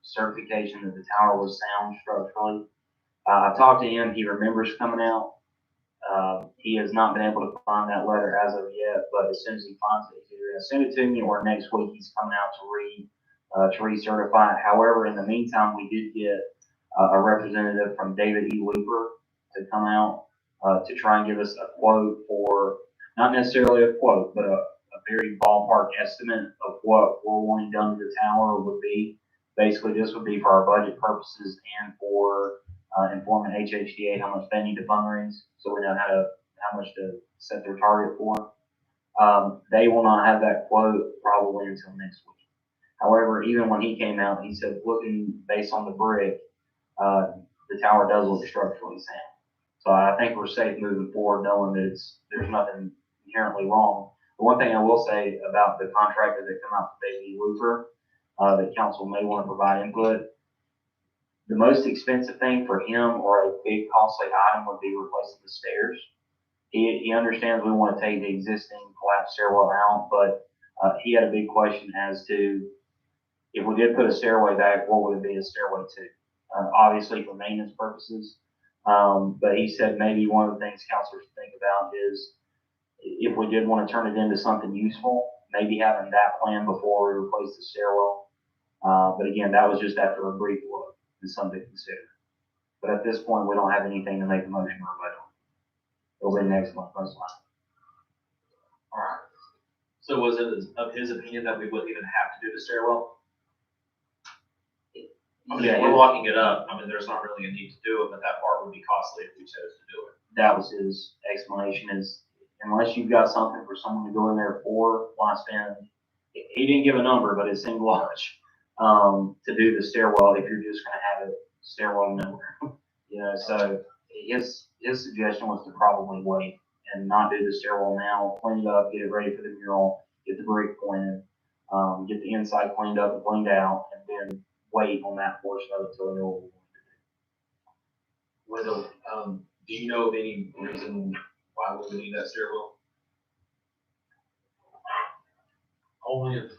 certification that the tower was sound structurally. I talked to him. He remembers coming out. He has not been able to find that letter as of yet, but as soon as he finds it, he's either going to send it to me or next week he's coming out to recertify it. However, in the meantime, we did get a representative from David E. Leeper to come out to try and give us a quote for, not necessarily a quote, but a very ballpark estimate of what we're wanting done to the tower would be. Basically, this would be for our budget purposes and for informing HHDA how much they need to fundraise, so we know how much to set their target for. They will not have that quote probably until next week. However, even when he came out, he said, looking based on the brick, the tower does look structurally sound. So I think we're safe moving forward, knowing that there's nothing inherently wrong. The one thing I will say about the contractor that come out for Baby Looper, that council may want to provide input, the most expensive thing for him or a big costly item would be replacing the stairs. He understands we want to take the existing collapsed stairwell out, but he had a big question as to if we did put a stairway back, what would it be a stairway to? Obviously for maintenance purposes. But he said maybe one of the things councilors think about is if we did want to turn it into something useful, maybe having that plan before we replace the stairwell. But again, that was just after a brief look and something to consider. But at this point, we don't have anything to make a motion or vote on. It'll be next month, most likely. All right. So was it of his opinion that we wouldn't even have to do the stairwell? I mean, if we're locking it up, I mean, there's not really a need to do it, but that part would be costly if we chose to do it. That was his explanation is unless you've got something for someone to go in there for, why spend, he didn't give a number, but it seemed large, to do the stairwell if you're just gonna have it stairwell nowhere. You know, so his suggestion was to probably wait and not do the stairwell now, clean it up, get it ready for the mural, get the brick pointed, get the inside cleaned up and cleaned out, and then wait on that portion of it till the middle. Wendell, do you know of any reason why we would need that stairwell? Only if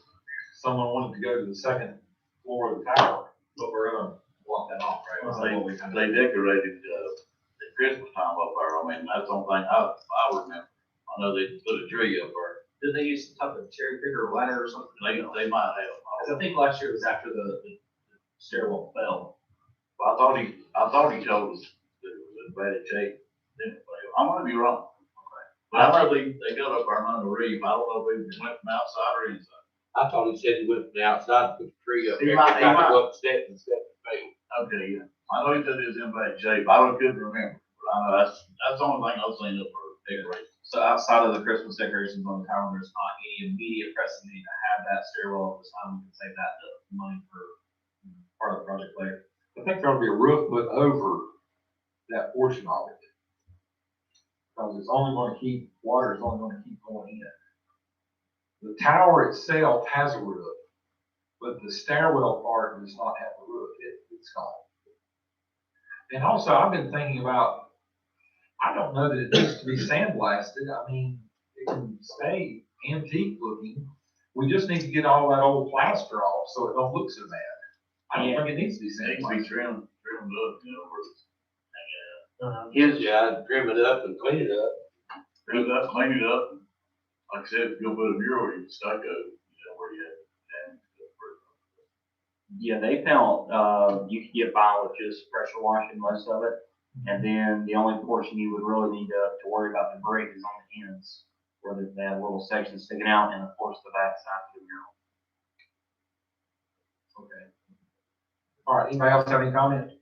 someone wanted to go to the second floor of the tower. But we're gonna block that off, right? Is that what we kind of- They decorated, at Christmas time up there, I mean, that's the only thing I remember. I know they put a tree up there, Did they use some type of cherry picker or ladder or something? they might have. Because I think last year was after the stairwell fell. I thought he told us that it was in bad shape, didn't it? I might be wrong. But I know they got up there on the reef, I don't know if it went from outside or inside. I thought he said he went from the outside, put the tree up He there, might- he tried to might. go up the steps and step failed. Okay, yeah, I know he said it was in bad shape, I couldn't remember, but I know that's the only thing I've seen up for decoration. So outside of the Christmas decorations on the tower, there's not any immediate pressing need to have that stairwell at this time. We can save that money for part of the project later. I think there'll be a roof put over that portion of it. Because it's only gonna keep, water is only gonna keep going in. The tower itself has a roof, but the stairwell part does not have a roof, it's gone. And also, I've been thinking about, I don't know that it needs to be sandblasted, I mean, it can stay antique looking. We just need to get all that old plaster off so it don't look so bad. I don't think it needs to be It needs to be sandblasted. trimmed up, you know, where it's, Yeah, I'd trim it up and clean it up. trim it up, clean it up. Like I said, if you go put a mural, you can stucco, you know, where you have, and Yeah, they found, you could get by with just pressure washing most of it. And then the only portion you would really need to worry about the brick is on the ends, where they have little sections sticking out, and of course the back side of the mural. Okay. All right, anybody else have any comment?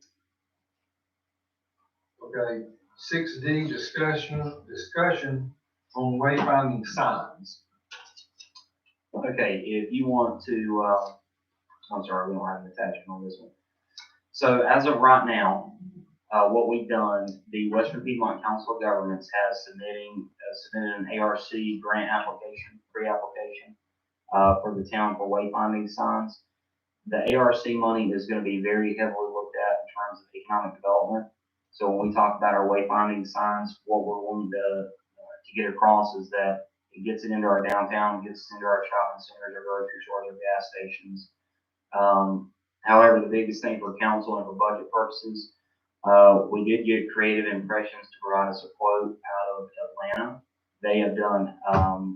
Okay, 6D, discussion on wayfinding signs. Okay, if you want to, I'm sorry, we don't have an attachment on this one. So as of right now, what we've done, the Western Piedmont Council of Governments has submitted an ARC grant application, pre-application, for the town for wayfinding signs. The ARC money is going to be very heavily looked at in terms of economic development. So when we talk about our wayfinding signs, what we're wanting to get across is that it gets it into our downtown, gets it into our shopping centers, our grocery stores, our gas stations. However, the biggest thing for council and for budget purposes, we did get Creative Impressions to provide us a quote out of Atlanta. They have done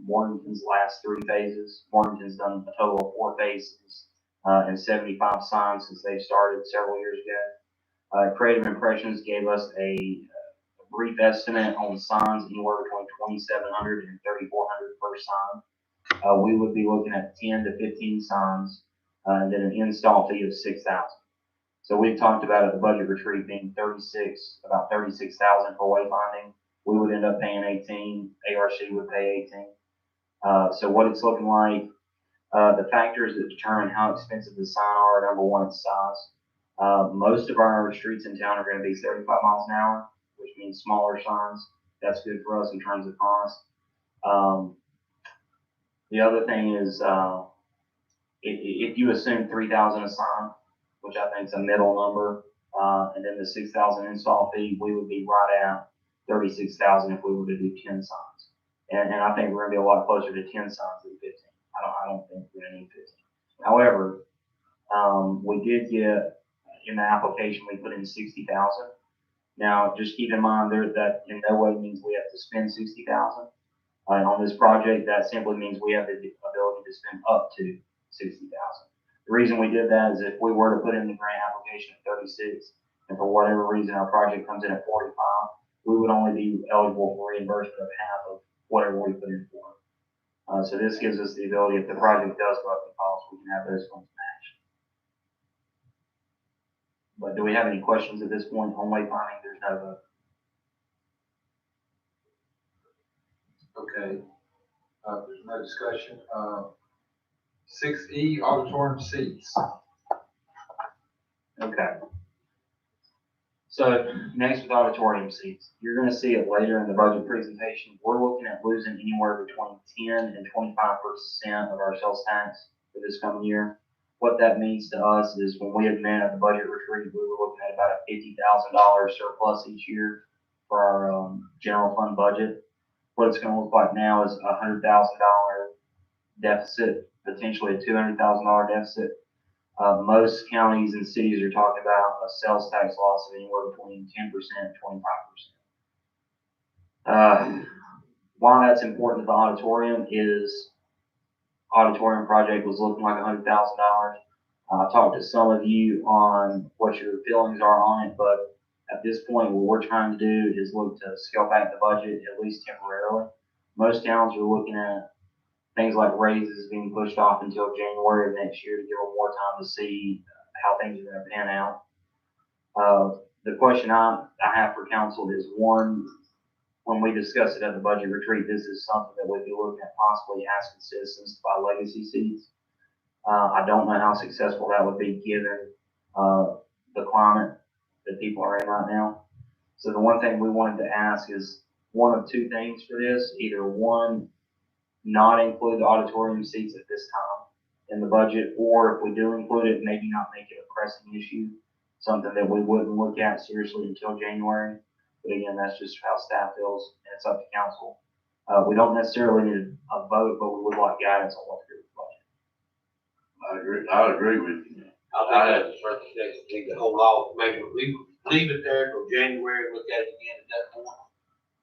Morganton's last 3 phases. Morganton's done a total of 4 phases and 75 signs since they started several years ago. Creative Impressions gave us a brief estimate on signs anywhere between $2,700 and $3,400 per sign. We would be looking at 10 to 15 signs, and then an install fee of $6,000. So we've talked about at the budget retreat being about $36,000 for wayfinding. We would end up paying 18. ARC would pay 18. So what it's looking like, The factors that determine how expensive the sign are, number one, it's size. Most of our streets in town are gonna be 35 miles an hour, which means smaller signs. That's good for us in terms of cost. The other thing is, if you assume 3,000 a sign, which I think is a middle number, and then the 6,000 install fee, we would be right at 36,000 if we were to do 10 signs. And I think we're gonna be a lot closer to 10 signs than 15. I don't think we're gonna need 15. However, we did get, in the application, we put in 60,000. Now, just keep in mind there that in no way means we have to spend 60,000. On this project, that simply means we have the ability to spend up to 60,000. The reason we did that is if we were to put in the grant application at 36, and for whatever reason our project comes in at 45, we would only be eligible for reimbursement of half of whatever we put in for it. So this gives us the ability, if the project does go up in cost, we can have those funds matched. But do we have any questions at this point on wayfinding? There's no vote. Okay, there's no discussion. 6E, auditorium seats. Okay. So next with auditorium seats, you're gonna see it later in the budget presentation. We're looking at losing anywhere between 10 and 25% of our sales tax for this coming year. What that means to us is when we had met at the budget retreat, we were looking at about a $50,000 surplus each year for our general fund budget. What it's gonna look like now is a $100,000 deficit, potentially a $200,000 deficit. Most counties and cities are talking about a sales tax loss of anywhere between 10% and 25%. Why that's important to the auditorium is auditorium project was looking like $100,000. I talked to some of you on what your feelings are on it, but at this point, what we're trying to do is look to scale back the budget, at least temporarily. Most towns are looking at things like raises being pushed off until January of next year to give them more time to see how things are gonna pan out. The question I have for council is, one, when we discussed it at the budget retreat, this is something that we'd be looking at possibly asking citizens to buy legacy seats. I don't know how successful that would be given the climate that people are in right now. So the one thing we wanted to ask is one of two things for this. Either one, not include the auditorium seats at this time in the budget, or if we do include it, maybe not make it a pressing issue, something that we wouldn't look at seriously until January. But again, that's just how staff feels, and it's up to council. We don't necessarily need a vote, but we would like guidance on what to do with the budget. I agree with you. I think that's the first thing, need to hold off, maybe leave it there till January, look at it again at that point.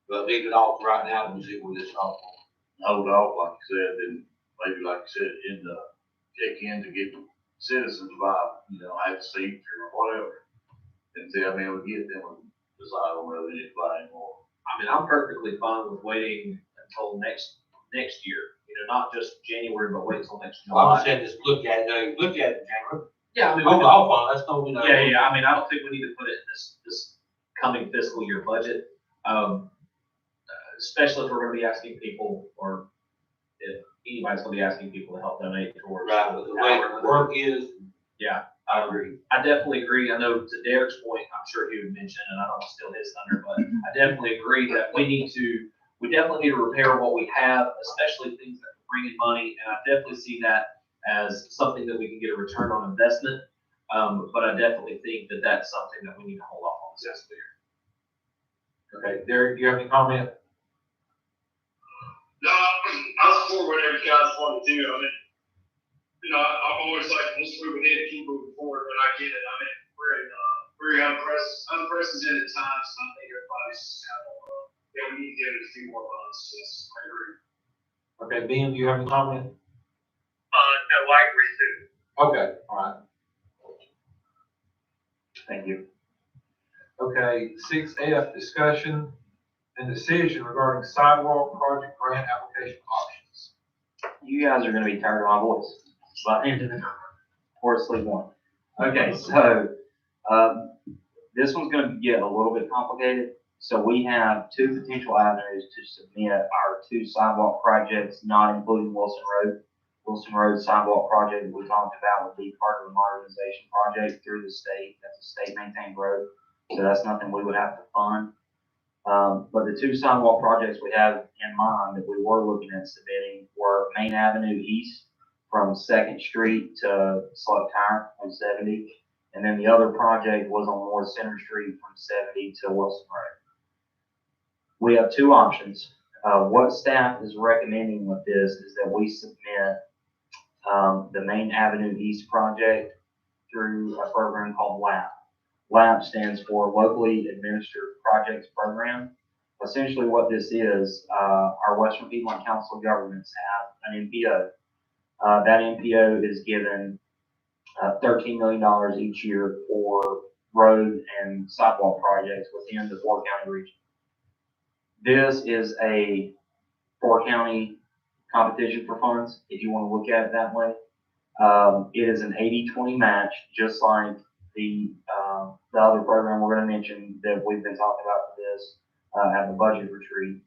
But leave it off right now and see where this off. Hold off, like you said, then maybe like you said, in the check in to get citizens by, have seats or whatever. And see how many we get, then we'll decide on whether we need to buy anymore. I mean, I'm perfectly fine with waiting until next year, not just January, but wait till next Well, I'm July. saying just look at it, look at it, January. Yeah, I mean, Hold off on, that's no, yeah, I mean, I don't think we need to put it in this coming fiscal year budget. Especially if we're gonna be asking people, or if anybody's gonna be asking people to help donate towards. Right, but the way the work is. Yeah. I agree. I definitely agree. I know to Derek's point, I'm sure he would mention, and I don't want to steal his thunder, but I definitely agree that we definitely need to repair what we have, especially things that bring in money. And I definitely see that as something that we can get a return on investment. But I definitely think that that's something that we need to hold off on this fiscal year. Okay, Derek, do you have any comment? No, I support whatever you guys want to do. I mean, I'm always like, let's move ahead, keep moving forward, but I get it. I mean, we're in very unprecedented times, and I think everybody's we need to give it a few more months. Yes, I agree. Okay, Ben, do you have any comment? No, I agree too. Okay, all right. Thank you. Okay, 6F, discussion and decision regarding sidewalk project grant application options. You guys are gonna be tired of my voice by the end of the or sleep one. Okay, so, this one's gonna get a little bit complicated. So we have two potential avenues to submit our two sidewalk projects, not including Wilson Road. Wilson Road sidewalk project that we talked about would be part of the modernization project through the state. That's a state maintained road, so that's nothing we would have to fund. But the two sidewalk projects we have in mind that we were looking at submitting were Main Avenue East from Second Street to Slug Tire on 70. And then the other project was on North Center Street from 70 to Wilson Road. We have two options. What staff is recommending with this is that we submit the Main Avenue East project through a program called LAP. LAP stands for Locally Administered Projects Program. Essentially what this is, our Western Piedmont Council of Governments have an MPO. That MPO is given $13 million each year for road and sidewalk projects within the 4-county region. This is a 4-county competition for funds, if you want to look at it that way. It is an 80-20 match, just like the other program we're going to mention that we've been talking about for this at the budget retreat.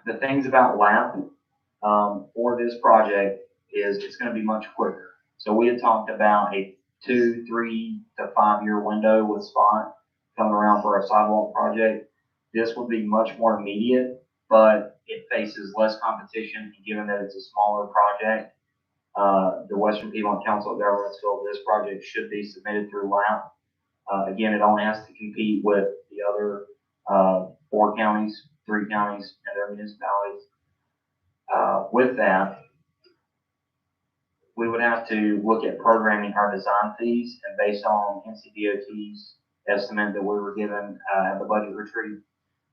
The things about LAP for this project is it's going to be much quicker. So we had talked about a 2, 3 to 5 year window with SPOT coming around for a sidewalk project. This would be much more immediate, but it faces less competition. And given that it's a smaller project, the Western Piedmont Council of Governments feel this project should be submitted through LAP. Again, it only has to compete with the other 4 counties, 3 counties, and their municipalities. With that, we would have to look at programming our design fees, and based on NCDOT's estimate that we were given at the budget retreat,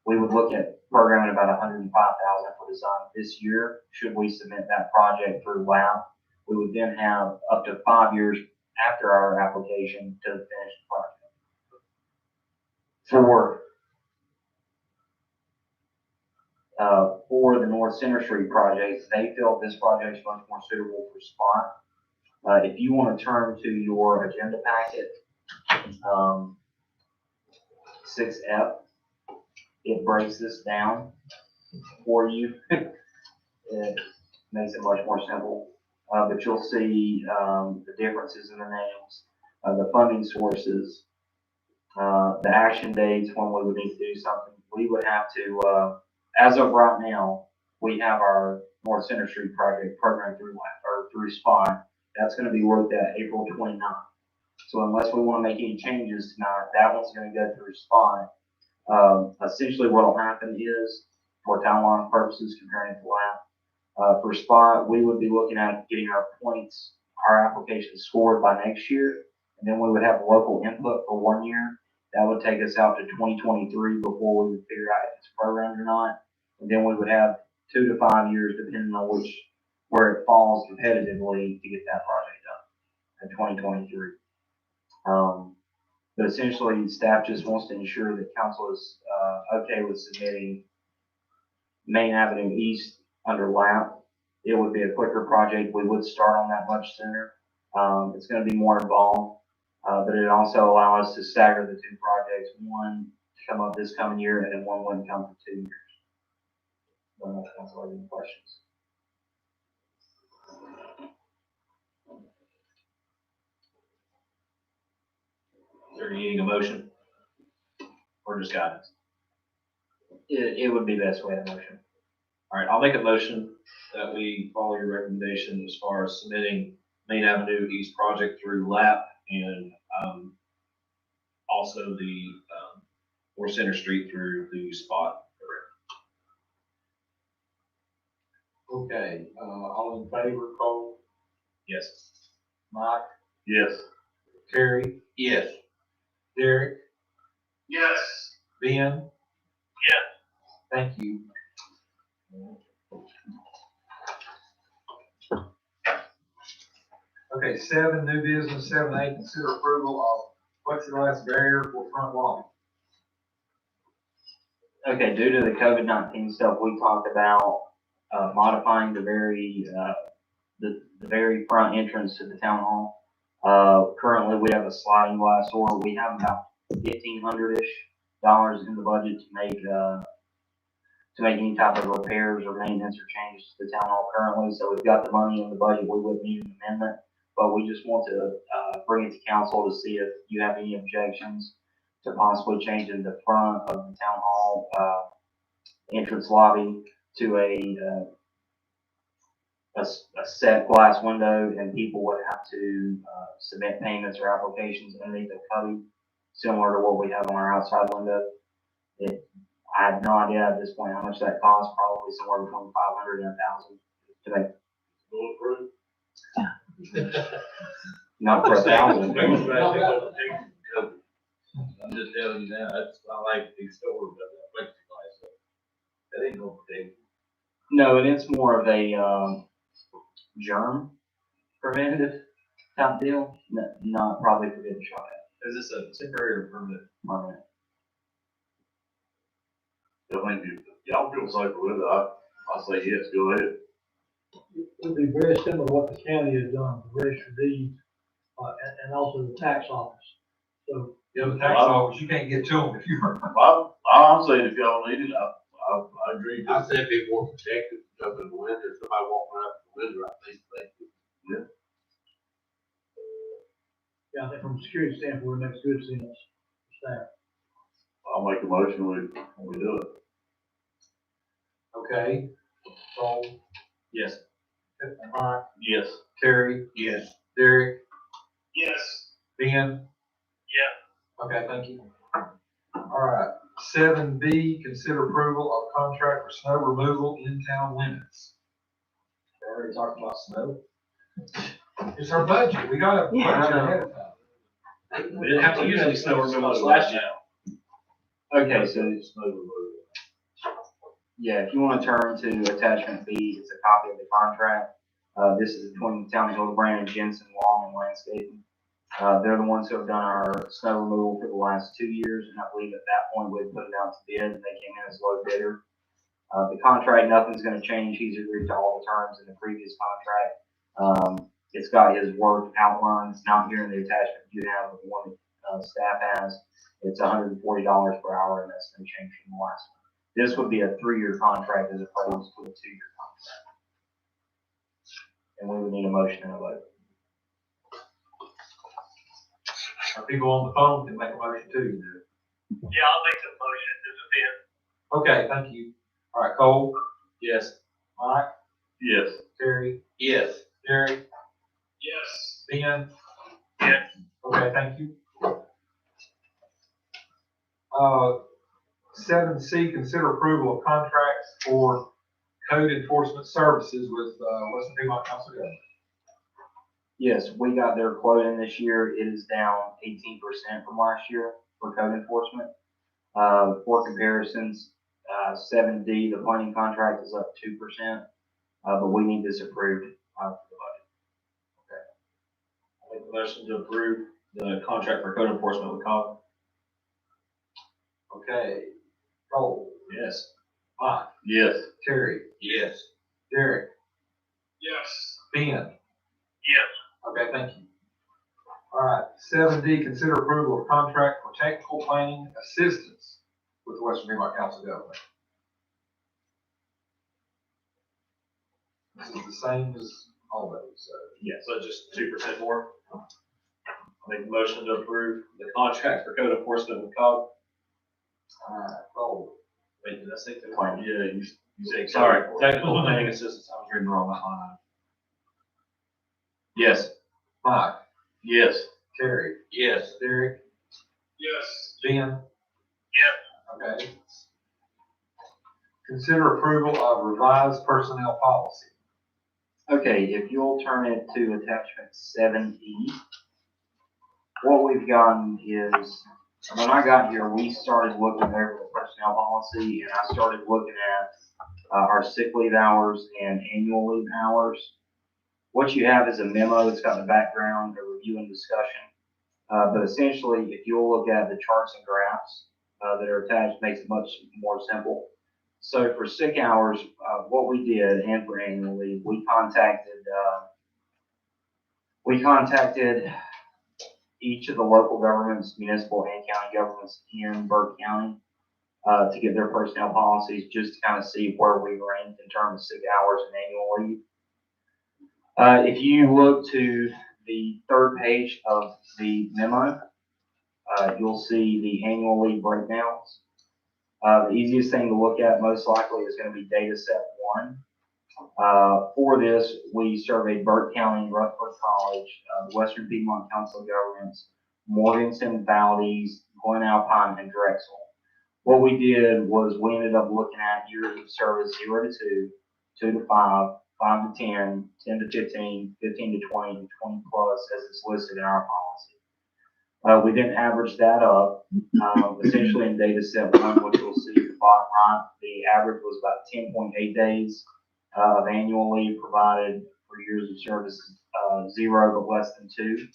we would look at programming about $105,000 for design this year. Should we submit that project through LAP, we would then have up to 5 years after our application to finish the project. For the North Center Street project, they feel this project is much more suitable for SPOT. If you want to turn to your agenda packet, 6F, it breaks this down for you. It makes it much more simple. But you'll see the differences in the names, the funding sources, the action dates when we would need to do something. We would have to, as of right now, we have our North Center Street project programmed through SPOT. That's going to be worked at April 29th. So unless we want to make any changes tonight, that one's going to go through SPOT. Essentially what will happen is, for timeline purposes, comparing it to LAP, for SPOT, we would be looking at getting our points, our application scored by next year, and then we would have local input for 1 year. That would take us out to 2023 before we would figure out if it's programmed or not. And then we would have 2 to 5 years, depending on where it falls competitively, to get that project done in 2023. But essentially, staff just wants to ensure that council is okay with submitting Main Avenue East under LAP. It would be a quicker project. We would start on that much sooner. It's going to be more involved, but it also allows us to stagger the 2 projects, one to come up this coming year, and then one wouldn't come for 2 years. I don't know if council has any questions. Are you needing a motion? Or just guidance? It would be the best way to motion. All right, I'll make a motion that we follow your recommendation as far as submitting Main Avenue East project through LAP and also the North Center Street through the SPOT. Okay, all in favor, Cole? Yes. Mike? Yes. Terry? Yes. Derek? Yes. Ben? Yes. Thank you. Okay, 7, new business, 7A, consider approval of plexiglass barrier for front lawn. Okay, due to the COVID-19 stuff, we talked about modifying the very front entrance to the town hall. Currently, we have a sliding glass door. We have about $1,500-ish in the budget to to make any type of repairs or maintenance or changes to the town hall currently. So we've got the money in the budget. We wouldn't need an amendment, but we just want to, bring it to council to see if you have any objections to possibly changing the front of the town hall, entrance lobby to a set glass window, and people would have to, submit payments or applications underneath the cubby, similar to what we have on our outside window. I have no idea at this point how much that costs, probably somewhere between 500 and 1,000 to make, not for 1,000. I'm just telling you now, that's, I like these stores, but that plexiglass, so that ain't gonna protect. No, and it's more of a, germ preventative type deal, not probably for getting shot at. Is this a temporary or permanent? Permanent. I think if y'all feel safer with it, I say yes, go ahead. It'll be very similar to what the county has done, the register deeds, and also the tax office. So, The other tax office, you can't get to them if you're. I'm saying if y'all need it, I agree. I said be more protected, up in the winter, somebody walking up the window, I think they. yeah, I think from a security standpoint, it makes good sense. Staff. I'll make a motion, we do it. Okay. Cole, Yes. Mike, Yes. Terry, Yes. Derek, Yes. Ben? Yeah. Okay, thank you. All right, 7B, consider approval of contract for snow removal in town limits. We already talked about snow. It's our budget, we got a budget Yeah. ahead of time. We didn't have to use any snow removals last year. Okay, so yeah, if you want to turn to attachment B, it's a copy of the contract. This is between the town of Hildebrand and Jensen Lawn and Landscaping. They're the ones who have done our snow removal for the last 2 years, and I believe at that point we put it out to bid, and they came in as low bidder. The contract, nothing's gonna change. He's agreed to all the terms in the previous contract. It's got his work outlined. It's not here in the attachment you have, but the one that staff has. It's $140 per hour, and that's gonna change from the last one. This would be a 3-year contract as opposed to a 2-year contract. And we would need a motion and a vote. Our people on the phone can make a motion too. Yeah, I'll make the motion to defend. Okay, thank you. All right, Cole, Yes. Mike, Yes. Terry, Yes. Derek, Yes. Ben? Yes. Okay, thank you. 7C, consider approval of contracts for code enforcement services with, Western Piedmont Council of Governments. Yes, we got their quote in this year. It is down 18% from last year for code enforcement. For comparisons, 7D, the planning contract is up 2%, but we need this approved, for the budget. I make the motion to approve the contract for code enforcement with COG. Okay, Cole, Yes. Mike, Yes. Terry, Yes. Derek, Yes. Ben? Yes. Okay, thank you. All right, 7D, consider approval of contract for technical planning assistance with the Western Piedmont Council of Government. This is the same as always, so. Yes. So just 2% more. I make the motion to approve the contract for code enforcement with COG. All right, Cole, Wait, did I say that? Planning. Yeah, you Say, sorry, technical planning assistance. I was reading the wrong line. Yes. Mike, yes. Terry, Yes. Derek, Yes. Ben? Yes. Okay. Consider approval of revised personnel policy. Okay, if you'll turn it to attachment 7E, what we've gotten is, when I got here, we started looking over the personnel policy, and I started looking at our sick leave hours and annual leave hours. What you have is a memo. It's got the background, a review and discussion. But essentially, if you'll look at the charts and graphs that are attached, makes it much more simple. So for sick hours, what we did, and for annual leave, we contacted each of the local governments, municipal and county governments in Burke County, to get their personnel policies, just to kind of see where we rank in terms of sick hours and annual leave. If you look to the third page of the memo, you'll see the annual leave breakdowns. The easiest thing to look at most likely is going to be data set 1. For this, we surveyed Burke County, Rutherford College, Western Piedmont Council of Governments, Morganton Valdez, Glen Alpine, and Drexel. What we did was we ended up looking at years of service 0 to 2, 2 to 5, 5 to 10, 10 to 15, 15 to 20, and 20 plus as it's listed in our policy. We then averaged that up, essentially in data set 1, which you'll see at the bottom right. The average was about 10.8 days of annual leave provided for years of service 0 but less than 2,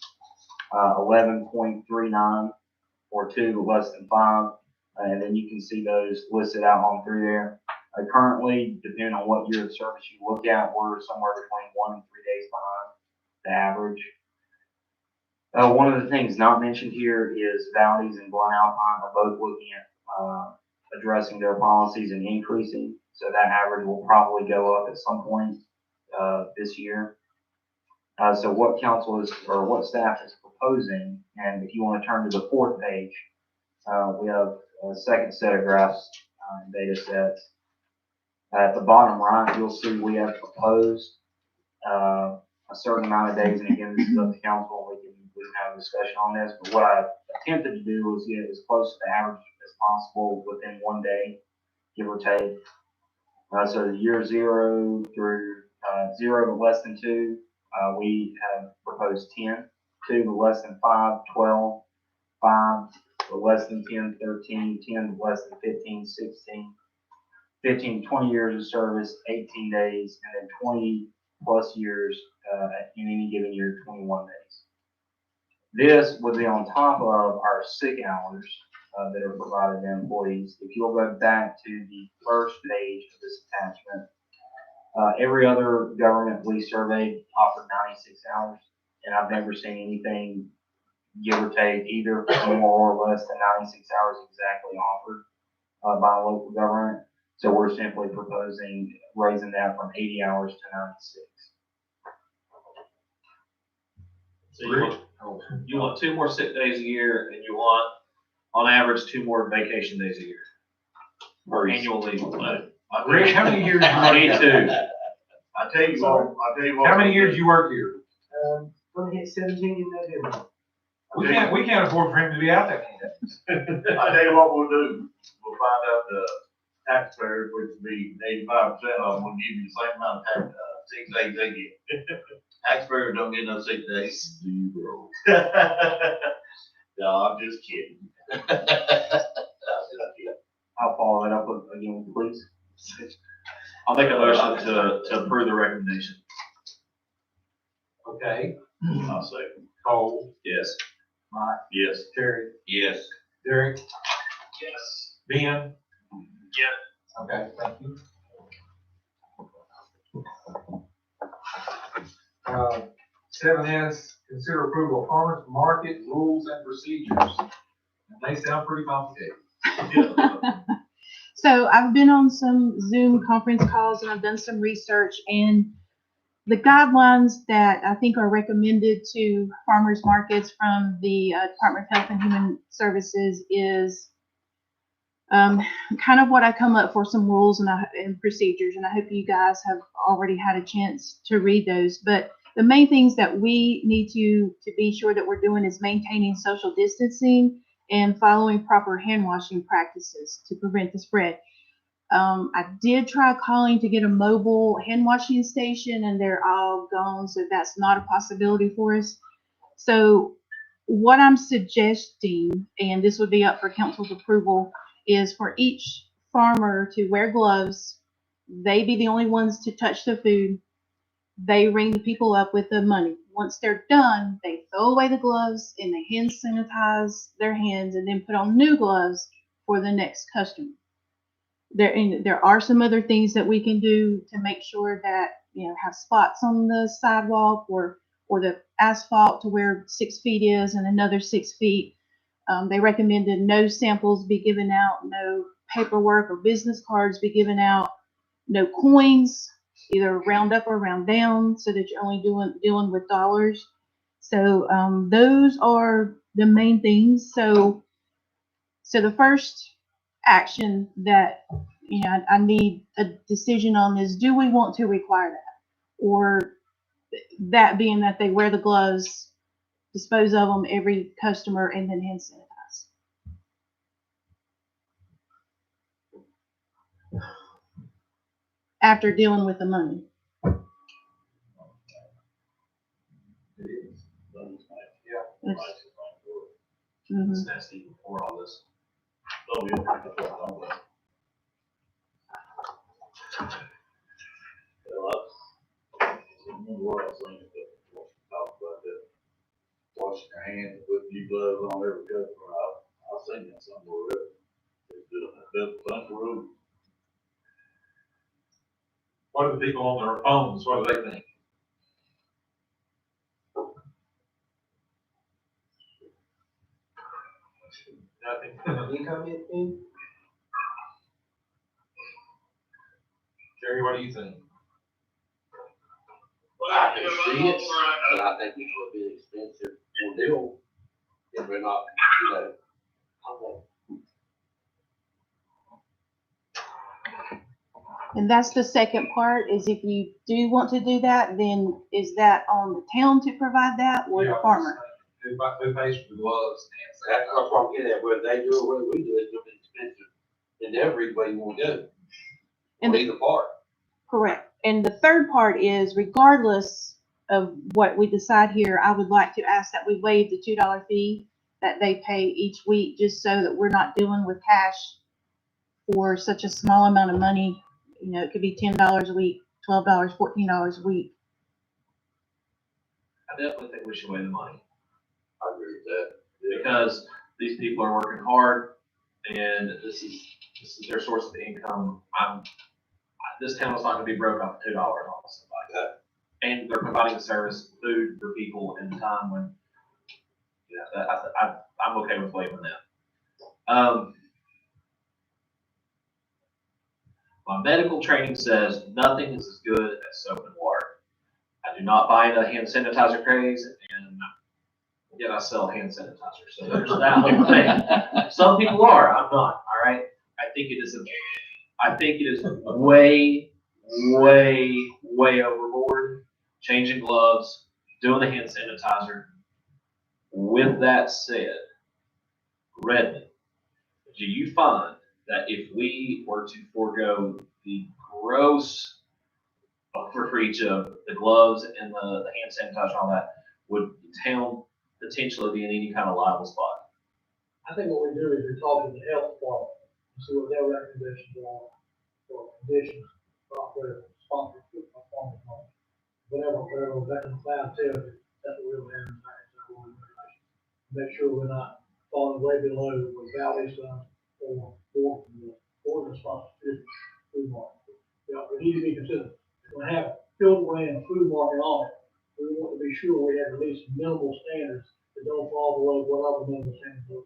11.39 for 2 but less than 5, and then you can see those listed out on through there. Currently, depending on what year of service you look at, we're somewhere between 1 and 3 days behind the average. One of the things not mentioned here is Valdez and Glen Alpine are both looking at addressing their policies and increasing, so that average will probably go up at some point this year. So what council is, or what staff is proposing, and if you want to turn to the 4th page, we have a second set of graphs and data sets. At the bottom right, you'll see we have proposed a certain amount of days, and again, this is up to council. We can have a discussion on this, but what I attempted to do was get as close to the average as possible within 1 day, give or take. So the year 0 through 0 but less than 2, we have proposed 10, 2 but less than 5, 12, 5 but less than 10, 13, 10 but less than 15, 16, 15 to 20 years of service, 18 days, and then 20 plus years in any given year, 21 days. This would be on top of our sick hours that are provided to employees. If you'll go back to the first page of this attachment, every other government we surveyed offered 96 hours, and I've never seen anything, give or take, either more or less than 96 hours exactly offered by a local government. So we're simply proposing raising that from 80 hours to 96. So you want 2 more sick days a year, and you want, on average, 2 more vacation days a year. Or annual leave. Rick, how many years you work Me here? too. I tell you what. How many years you work here? Gonna hit 17 in November. We can't afford for him to be out there. I tell you what we'll do, we'll find out the taxpayers, which would be 85% of them, will give you the same amount of tax, sick days they get. Taxpayers don't get no sick days. 0. No, I'm just kidding. I'll follow that up again, please. I'll make a motion to approve the recommendation. Okay. I'll say, Cole, Yes. Mike, yes. Terry, Yes. Derek, Yes. Ben. Yeah. Okay, thank you. 7S, consider approval of farmers market rules and procedures. They sound pretty complicated. So I've been on some Zoom conference calls and I've done some research, and the guidelines that I think are recommended to farmers markets from the Department of Health and Human Services is kind of what I come up for, some rules and procedures, and I hope you guys have already had a chance to read those. But the main things that we need to be sure that we're doing is maintaining social distancing and following proper hand washing practices to prevent the spread. I did try calling to get a mobile hand washing station, and they're all gone, so that's not a possibility for us. So what I'm suggesting, and this would be up for council's approval, is for each farmer to wear gloves. They be the only ones to touch the food. They ring the people up with the money. Once they're done, they throw away the gloves and they hand sanitize their hands and then put on new gloves for the next customer. There are some other things that we can do to make sure that, have spots on the sidewalk or the asphalt to where 6 feet is and another 6 feet. They recommended no samples be given out, no paperwork or business cards be given out. No coins, either round up or round down, so that you're only dealing with dollars. So those are the main things. So the first action that I need a decision on is, do we want to require that, or that being that they wear the gloves, dispose of them every customer, and then hand sanitize. After dealing with the money. Yeah. Mhm. It's nasty before all this. Washing your hands, putting new gloves on every customer. I've seen that somewhere. That's the rule. What do the people on their phones, what do they think? Nothing. You come in, too? Jerry, what do you think? Well, I can see it, but I think it would be expensive deal if we're not, And that's the second part, is if you do want to do that, then is that on the town to provide that, or the Yeah, farmer? Who pays for the gloves That's what I'm getting at, whether they do it, whether we do it, it's gonna be expensive in every way you wanna go. And Or the- either part. Correct. And the third part is, regardless of what we decide here, I would like to ask that we waive the $2 fee that they pay each week, just so that we're not dealing with cash for such a small amount of money. It could be $10 a week, $12, $14 a week. I definitely think we should waive the money, I agree with that. because these people are working hard, and this is their source of income. This town is not gonna be broke off $2 off somebody. And they're providing a service, food for people in a time when, I'm okay with waiving that. My medical training says nothing is as good as soap and water. I do not buy into hand sanitizer craze, and yet I sell hand sanitizer, so there's that whole thing. Some people are, I'm not, all right? I think it is way, way, way overboard, changing gloves, doing the hand sanitizer. With that said, Redmond, do you find that if we were to forego the gross overreach of the gloves and the hand sanitizer and all that, would the town potentially be in any kind of liable spot? I think what we do is we talk to the health department and see what their recommendations are for conditions, software, sponsorship, whatever veteran clientele, that's what we'll have in our organization. Make sure we're not falling way below what Valley's done or the sponsorship food market. We need to be consistent. If we have field brand food market on it, we want to be sure we have at least minimal standards that don't fall below what other minimal standards are.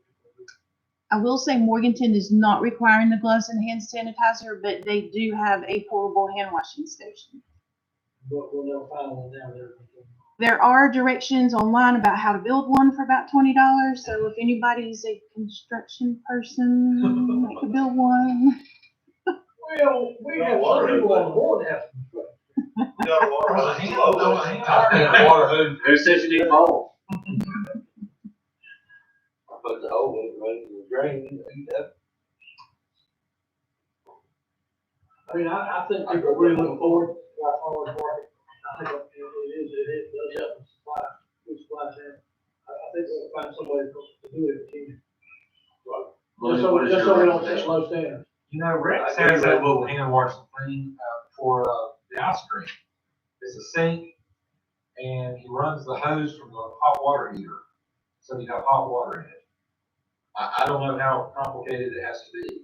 I will say Morganton is not requiring the gloves and hand sanitizer, but they do have a portable hand washing station. But we'll never find one down there. There are directions online about how to build one for about $20. So if anybody's a construction person, they could build one. Well, we have other people on the board that have some. Who says you need both? But the old one, running the drain, I think people are really looking forward to our farmers market. I think it does help supply, food supply chain. I think we'll find some way to do it if we can. Just so we don't set low standards. Rex has that little hand washing thing for the ice cream. It's a sink, and he runs the hose from the hot water heater, so you have hot water in it. I don't know how complicated it has to be.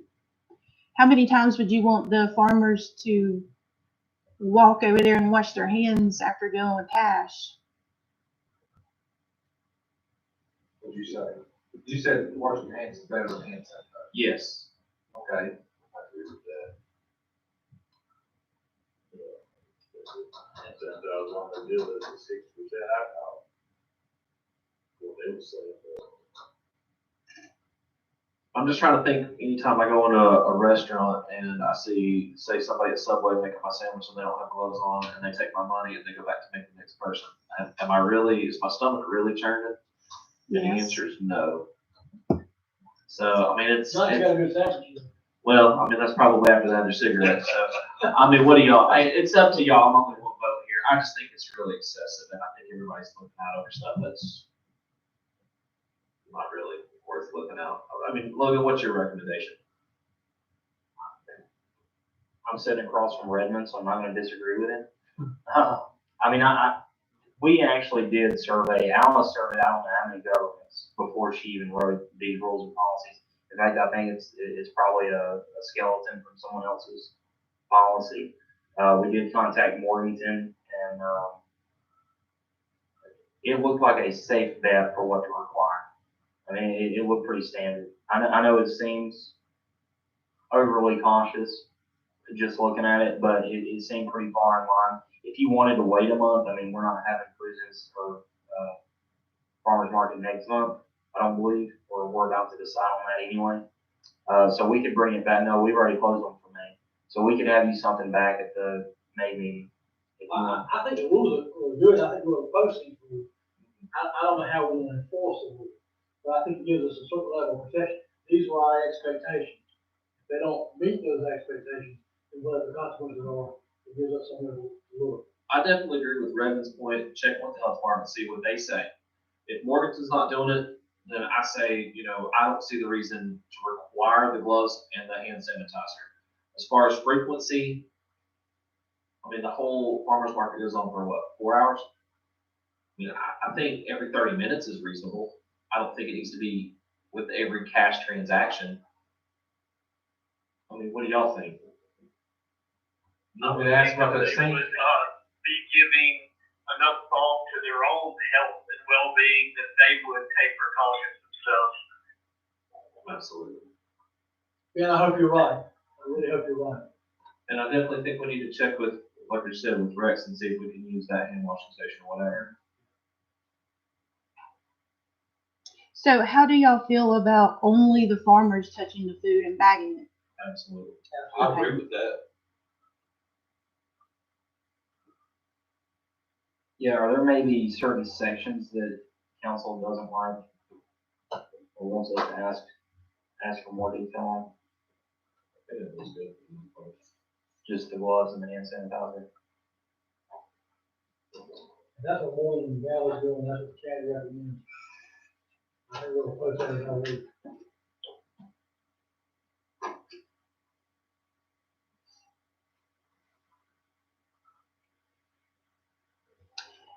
How many times would you want the farmers to walk over there and wash their hands after dealing with cash? What'd you say? You said washing your hands is better than hand sanitizer. Yes. Okay. And since I was on the deal with the 6% alcohol. Well, they would say, I'm just trying to think, anytime I go into a restaurant and I see, say somebody at Subway making my sandwich and they don't have gloves on and they take my money and they go back to make the next person. Am I really, is my stomach really churning? And the Yes. answer is no. So, I mean, it's, Not you got a good sandwich. well, I mean, that's probably after they have their cigarettes, so, I mean, what do y'all, it's up to y'all, I'm only one vote here, I just think it's really excessive, and I think everybody's looking out over stuff that's not really worth looking out. I mean, Logan, what's your recommendation? I'm sitting across from Redmond, so I'm not gonna disagree with him. I mean, we actually did survey, Alice surveyed, I don't know how many governments before she even wrote these rules and policies. In fact, I think it's probably a skeleton from someone else's policy. We did contact Morganton, and, it looked like a safe bet for what to require. I mean, it looked pretty standard. I know it seems overly cautious, just looking at it, but it seemed pretty far in line. If you wanted to wait a month, I mean, we're not having cruises for, farmer's market next month, I don't believe, or we're about to decide on that anyway. So we could bring it back. No, we've already closed them for May. So we could have you something back at the May meeting. If you want. I think the rules are good, I think we're posting rules. I don't know how we're gonna enforce the rules, but I think it gives us a certain level of protection. These were our expectations. If they don't meet those expectations, then whatever the consequences are, it gives us somewhere to look. I definitely agree with Redmond's point, check with the health department, see what they say. If Morganton's not doing it, then I say, I don't see the reason to require the gloves and the hand sanitizer. As far as frequency, I mean, the whole farmer's market goes on for what, 4 hours? I mean, I think every 30 minutes is reasonable. I don't think it needs to be with every cash transaction. I mean, what do y'all think? I'm gonna ask about that They same. would, be giving enough thought to their own health and well-being that they would take precautions themselves. Absolutely. Yeah, I hope you're right. I really hope you're right. And I definitely think we need to check with, like you said, with Rex and see if we can use that hand washing station or whatever. So how do y'all feel about only the farmers touching the food and bagging it? Absolutely. I agree with that. Yeah, are there maybe certain sections that council doesn't like? Or wants us to ask for more detail on? Just the gloves and the hand sanitizer? That's what Morgan Valley's doing, that's what the county recommends. I think we'll post that in our week.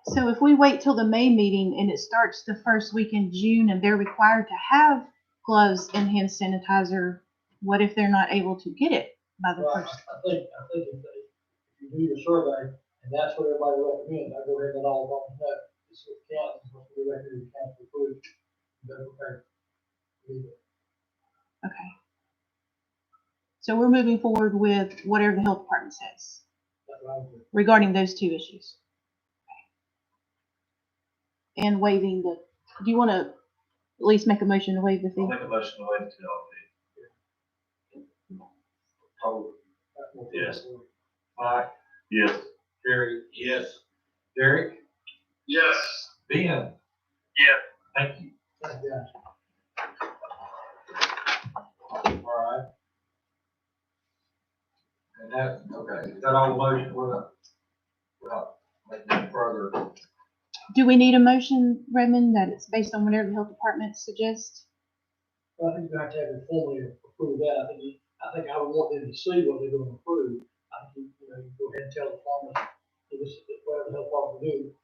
So if we wait till the May meeting and it starts the first week in June and they're required to have gloves and hand sanitizer, what if they're not able to get it by the Well, first? I think if you do your survey, and that's what everybody recommends, I go ahead and let all of them know. This is what counts, this is what we recommend the council approve. That's okay. Okay. So we're moving forward with whatever the health department says That's what I would do. regarding those two issues. And waiving the, do you want to at least make a motion to waive the I'll fee? make a motion to waive the 2 Oh, That's what- Yes. Mike, Yes. Gary, Yes. Derek, Yes. Ben. Yeah. Thank you. Thank you, guys. All right. And that, okay, is that all the motion? We're not making any further. Do we need a motion, Redmond, that it's based on whatever the health department suggests? Well, I think you have to have it formally approve that. I think I would want them to see what they're gonna approve. I think, you go ahead and tell the farmers, this is whatever the health department do.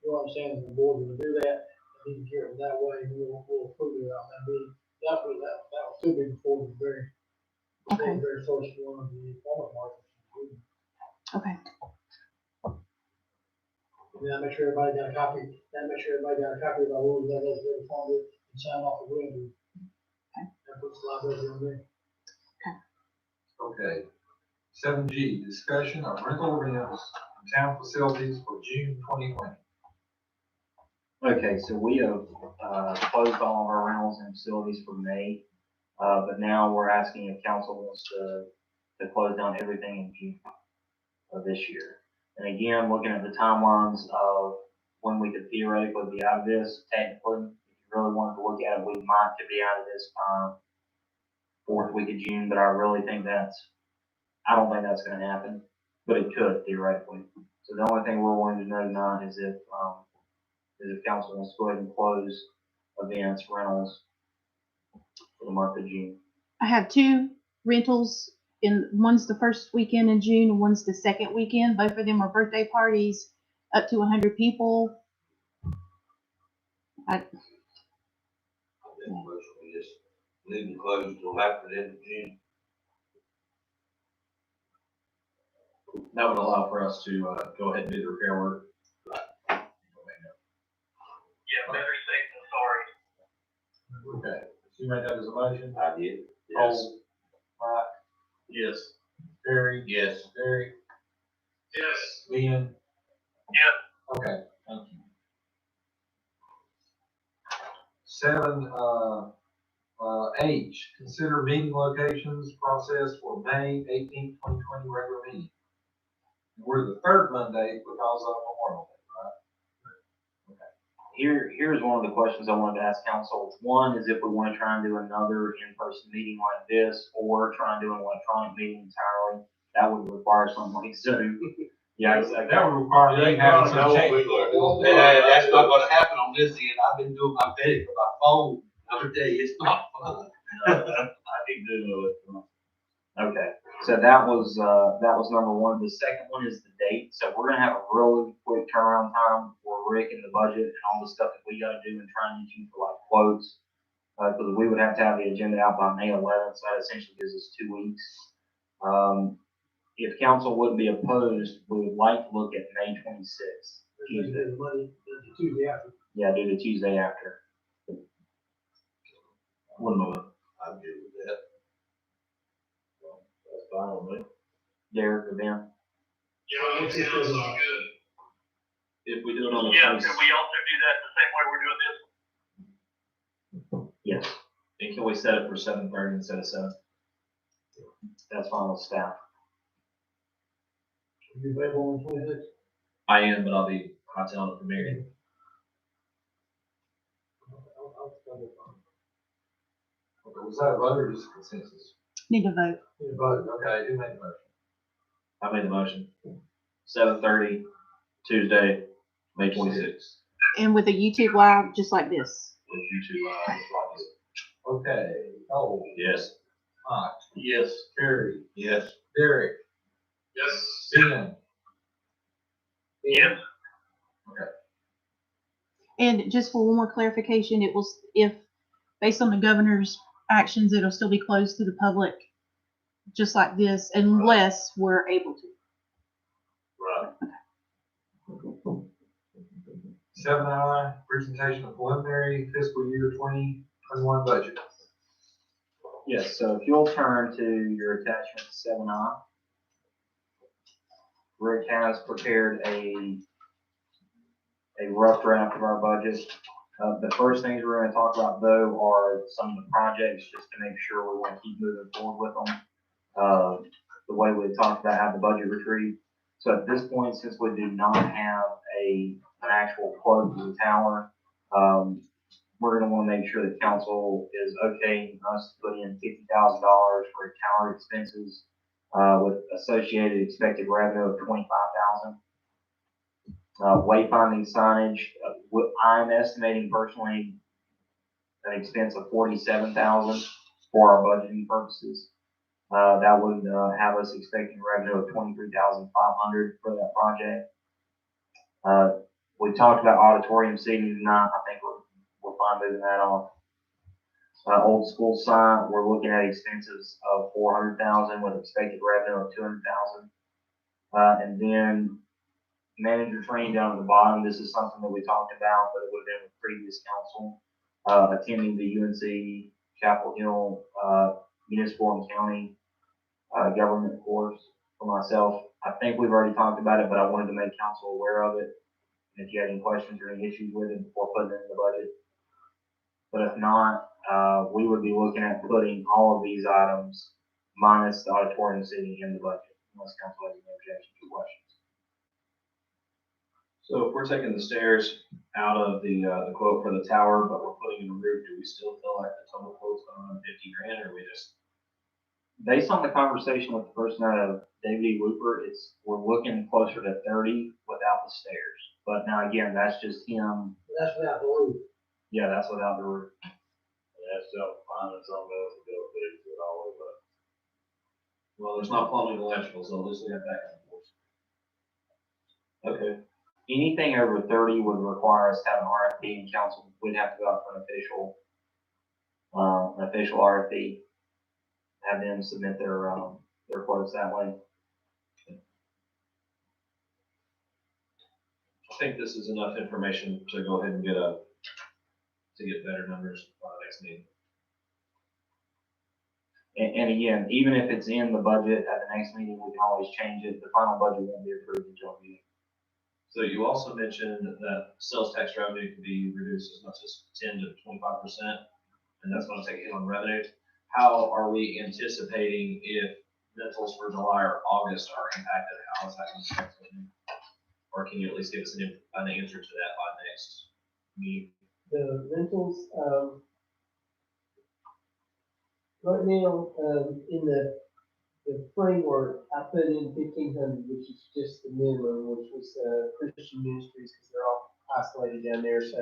You understand, the board will do that, and he can carry it that way, and we'll approve it on that meeting. That will still be before the very first one of the farmers market. Okay. And then I make sure everybody got a copy, of our rules, that is, every farmer and sign off the agreement. That puts the liability on me. Okay. 7G, discussion of rental rentals town facilities for June 2020. Okay, so we have, closed all of our rentals and facilities for May, but now we're asking if council wants to close down everything in June of this year. And again, looking at the timelines of when we could theoretically be out of this, technically, if you really wanted to look at it, we might could be out of this by fourth week of June, but I really think I don't think that's gonna happen, but it could theoretically. So the only thing we're wanting to know tonight is if council wants to go ahead and close events, rentals for the month of June. I have 2 rentals, one's the first weekend in June, and one's the second weekend. Both of them are birthday parties, up to 100 people. I think we just leave them closed till after the end of June. That would allow for us to, go ahead and do the repair work. Yeah, better safe than sorry. Okay, so you made that as a motion? I did. Cole, Mike, Yes. Terry, Yes. Derek, Yes. Ben? Yeah. Okay, thank you. 7H, consider meeting locations process for May 18th, 2020 regular meeting. We're the third Monday because of Memorial Day, right? Here's one of the questions I wanted to ask council. One is if we want to try and do another in-person meeting like this, or try and do an electronic meeting entirely. That would require something like Zoom. Yeah, That would require me having some change. That's not gonna happen on this end. I've been doing my vetting for my phone. Every day, it's not fun. I can do it. Okay, so that was number one. The second one is the date. So we're gonna have a really quick turnaround time for Rick and the budget and all the stuff that we gotta do and try and get you for like quotes. Because we would have to have the agenda out by May 11th, so that essentially gives us 2 weeks. If council wouldn't be opposed, we would like to look at May 26th. Tuesday. Tuesday after. Yeah, do the Tuesday after. One moment. I'm good with that. That's fine with me. Derek or Ben? Yeah, that sounds all good. If we do it on the Yeah, twenty, could we also do that the same way we're doing this? Yes, and can we set it for 7:30 instead of 7? that's fine with staff. You available on 26th? I am, but I'll be hotailing it for Mary. Okay, was that a vote or just a consensus? Need to vote. A vote, okay, who made the motion? I made the motion. 7:30, Tuesday, May 26th. And with a YouTube live, just like this. With YouTube, Okay, Cole, yes. Mike, Yes. Terry, Yes. Derek, Yes. Ben. Yes. And just for one more clarification, it was, if, based on the governor's actions, it'll still be closed to the public, just like this, unless we're able to. Right. 7I, presentation of preliminary fiscal year 2021 budget. Yes, so if you'll turn to your attachment 7I, Rick has prepared a rough draft of our budget. The first things we're gonna talk about though are some of the projects, just to make sure we wanna keep moving forward with them. The way we talked about having the budget retreat. So at this point, since we do not have an actual quote for the tower, we're gonna wanna make sure that council is okay us to put in $50,000 for tower expenses, with associated expected revenue of 25,000. Wayfinding signage, I'm estimating personally an expense of 47,000 for our budgeting purposes. That would, have us expecting revenue of 23,500 for that project. We talked about auditorium seating tonight. I think we're fine moving that off. Old school sign, we're looking at expenses of 400,000 with expected revenue of 200,000. And then manager training down at the bottom, this is something that we talked about, but it would have been with previous council, attending the UNC Chapel Hill, municipal and county, government course. for myself. I think we've already talked about it, but I wanted to make council aware of it. And if you had any questions or any issues with it before putting it in the budget. But if not, we would be looking at putting all of these items minus the auditorium seating in the budget, unless council has any objections or questions. So if we're taking the stairs out of the quote for the tower, but we're putting in a roof, do we still feel like the total quote's gonna run 50 grand, or we just? Based on the conversation with the person out of David E. Looper, we're looking closer to 30 without the stairs. But now again, that's just him. That's without the roof. Yeah, that's without the roof. That's self-financed, something else to go fix it all over. Well, there's not plumbing and electrical, so at least we have that kind of force. Okay. Anything over 30 would require us to have an RFP, and council would have to go out for an official RFP. Have them submit their quotes that way. I think this is enough information to go ahead and get better numbers for the next meeting. And again, even if it's in the budget at the next meeting, we can always change it. The final budget won't be approved until meeting. So you also mentioned that sales tax revenue could be reduced as much as 10 to 25%, and that's going to take a hit on revenue. How are we anticipating if rentals for July or August are impacted? How is that going to affect revenue? Or can you at least give us an answer to that by next meeting? The rentals, right now, in the framework, I put in 1,500, which is just the minimum, which was, Christian Ministries, because they're all isolated down there, so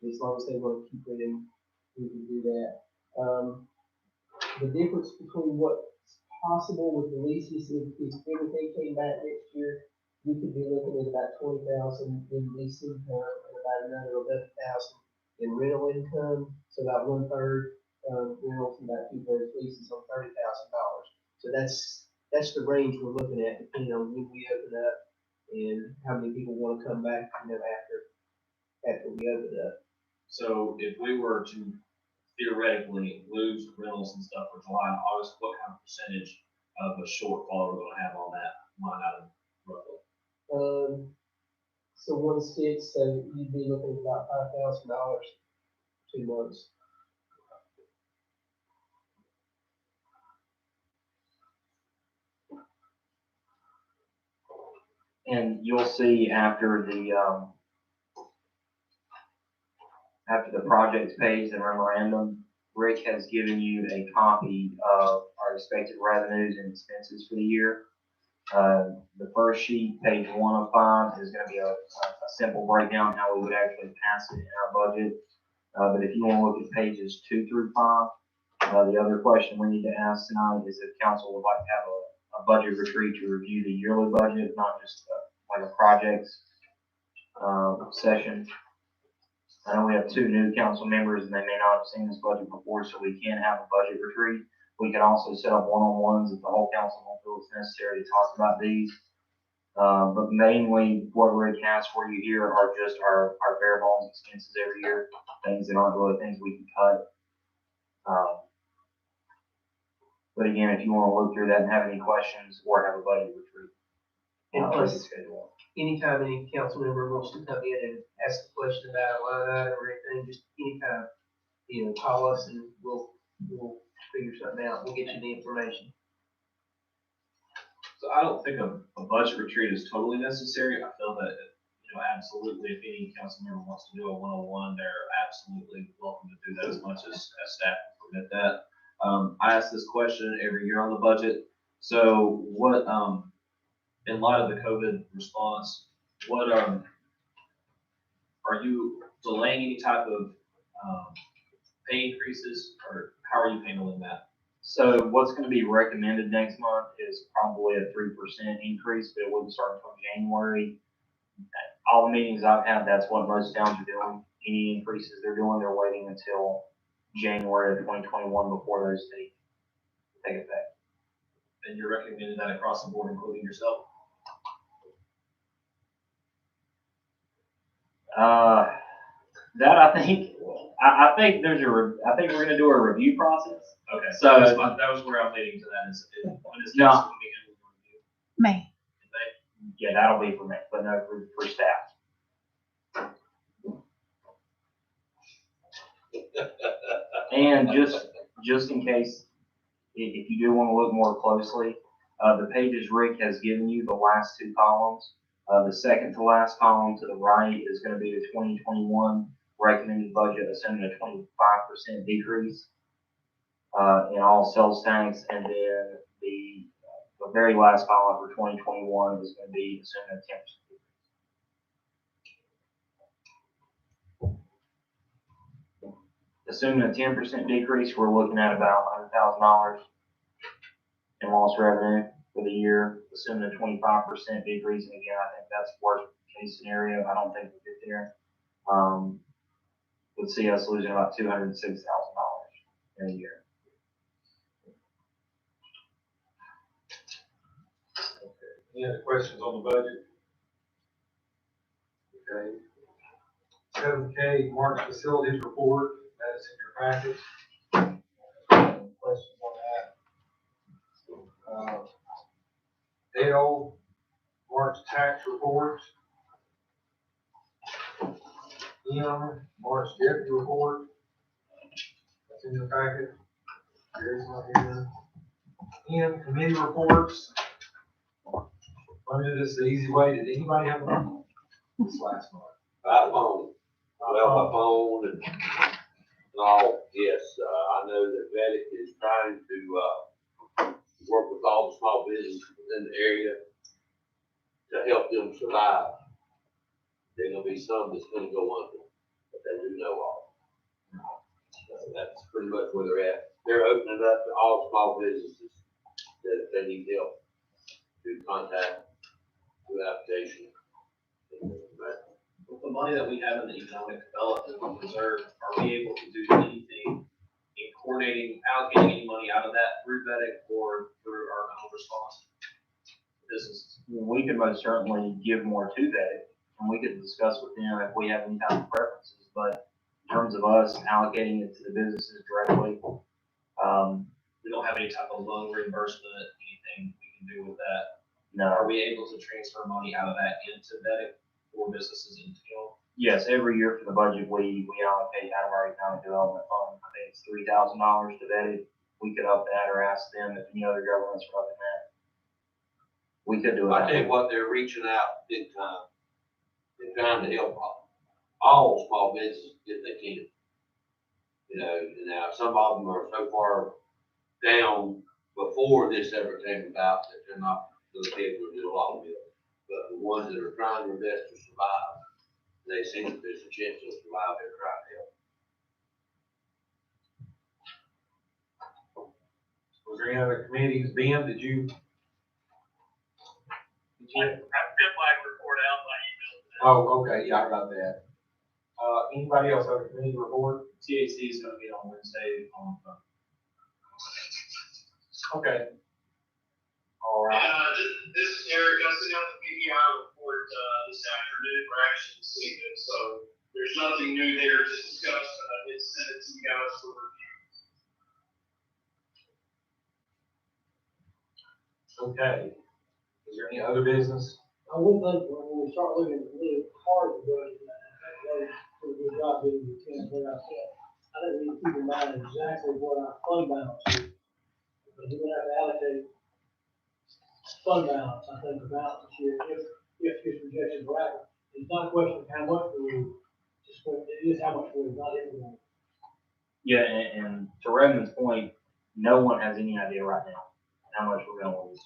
as long as they want to keep it in, we can do that. The difference between what's possible with the leases, if everything came back next year, we could be looking at about 20,000 in lease income and about another 11,000 in rental income, so about 1/3 rentals and about 2/3 leases on $30,000. So that's the range we're looking at, depending on when we open up and how many people want to come back, after we open up. So if we were to theoretically lose rentals and stuff for July and August, what kind of percentage of a shortfall are we going to have on that line item roughly? So 1/6, so you'd be looking at about $5,000 2 months. And you'll see after the projects page, the memorandum, Rick has given you a copy of our expected revenues and expenses for the year. The first sheet, page 1 of 5, is going to be a simple breakdown how we would actually pass it in our budget. But if you want to look at pages 2 through 5, the other question we need to ask tonight is if council would like to have a budget retreat to review the yearly budget, not just like a projects session. I know we have 2 new council members and they may not have seen this budget before, so we can have a budget retreat. We can also set up one-on-ones if the whole council won't feel it's necessary to talk about these. But mainly what Rick has for you here are just our bare bones expenses every year, things that aren't really things we can cut. But again, if you want to look through that and have any questions or have a budget retreat, And we can plus, schedule anytime any council member wants to come in and ask a question about a line item or anything, just anytime, call us and we'll figure something out. We'll get you the information. So I don't think a budget retreat is totally necessary. I feel that, absolutely, if any council member wants to do a one-on-one, they're absolutely welcome to do that as much as staff can permit that. I ask this question every year on the budget. So what, in light of the COVID response, what, are you delaying any type of, pay increases, or how are you handling that? So what's going to be recommended next month is probably a 3% increase, but it wouldn't start until January. All the meetings I've had, that's what most towns are doing. Any increases they're doing, they're waiting until January of 2021 before those take effect. And you're recommending that across the board, including yourself? That I think I think we're going to do a review process. Okay, So- that was where I'm leading to that. Is when is No. council going to be handling the review? May. Yeah, that'll be for me, but no, for staff. And just in case, if you do want to look more closely, the pages Rick has given you, the last two columns, the second to last column to the right is going to be the 2021 recommended budget, assuming a 25% decrease in all sales tax, and then the very last column for 2021 is going to be assuming a 10% decrease. Assuming a 10% decrease, we're looking at about $100,000 in lost revenue for the year. Assuming a 25% decrease, and again, I think that's worst case scenario. I don't think we'll get there. Would see us losing about $206,000 in a year. Any other questions on the budget? Okay. 7K, March facilities report, that is in your package. Questions on that? Dale, March tax report. March deputy report. That's in your packet. Gary's not here. Committee reports. Let me do this the easy way. Did anybody have a this last month? By phone, well, by phone and all, yes, I know that Vedic is trying to, work with all the small businesses within the area to help them survive. There's gonna be some that's gonna go under, but they do know all. So that's pretty much where they're at. They're opening up to all small businesses that if they need help, to contact, do application. With the money that we have in the economic development reserve, are we able to do anything in coordinating, allocating any money out of that through Vedic or through our own response businesses? We could most certainly give more to Vedic, and we could discuss with them if we have any type of preferences, but in terms of us allocating it to the businesses directly, We don't have any type of loan reimbursement, anything we can do with that. no. Are we able to transfer money out of that into Vedic for businesses in town? Yes, every year for the budget, we allocate out of our economic development fund. I think it's $3,000 to Vedic. We could up that or ask them if any other governments are upping that. We could do it. I tell you what, they're reaching out big time. They're trying to help all small businesses if they can. You know, and now some of them are so far down before this ever came about that they're not going to be able to do a lot of it. But the ones that are trying their best to survive, they see that there's a chance to survive, they're trying to help. Was there any other committees? Ben, did you? I sent my report out by email. Oh, okay, yeah, I got that. Anybody else have a committee report? TAC is gonna be on Wednesday on, Okay. All right. This is Eric, I sent out the PPI report, this afternoon, we're actually seeing it, so there's nothing new there to discuss, I did send it to you guys for review. Okay. Is there any other business? I would think when we start looking really hard at the budget, that do a good job being the 10 where I said, I think we need to keep in mind exactly what our fund balance is. Because we're gonna have to allocate fund balance, I think, the balance this year, if his projections are right. It's not a question of how much we need, just what, it is how much we need, not if we need. Yeah, and to Redmond's point, no one has any idea right now how much we're gonna lose.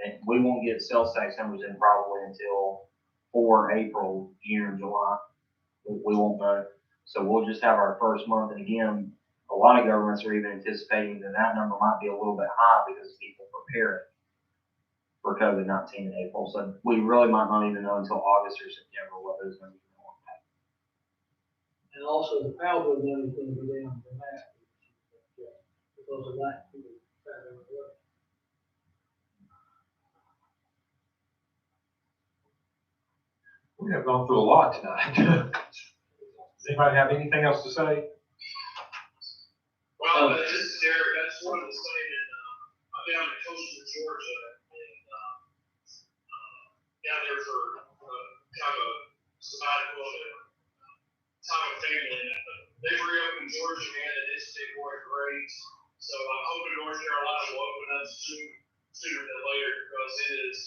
And we won't get sales tax numbers in probably until April, June, July. We won't know. So we'll just have our first month. And again, a lot of governments are even anticipating that number might be a little bit high because people preparing for COVID-19 in April. So we really might not even know until August or September what those numbers are going to be. And also the power bill money is gonna be down dramatically. Because of that, people trying to work. We have gone through a lot tonight. Does anybody have anything else to say? Well, this is Eric, I just wanted to say that, I've been on the coast of Georgia, and, family in it, but they've reopened Georgia again, and it's still going great. So I'm hoping North Carolina will open up sooner than later, because it is,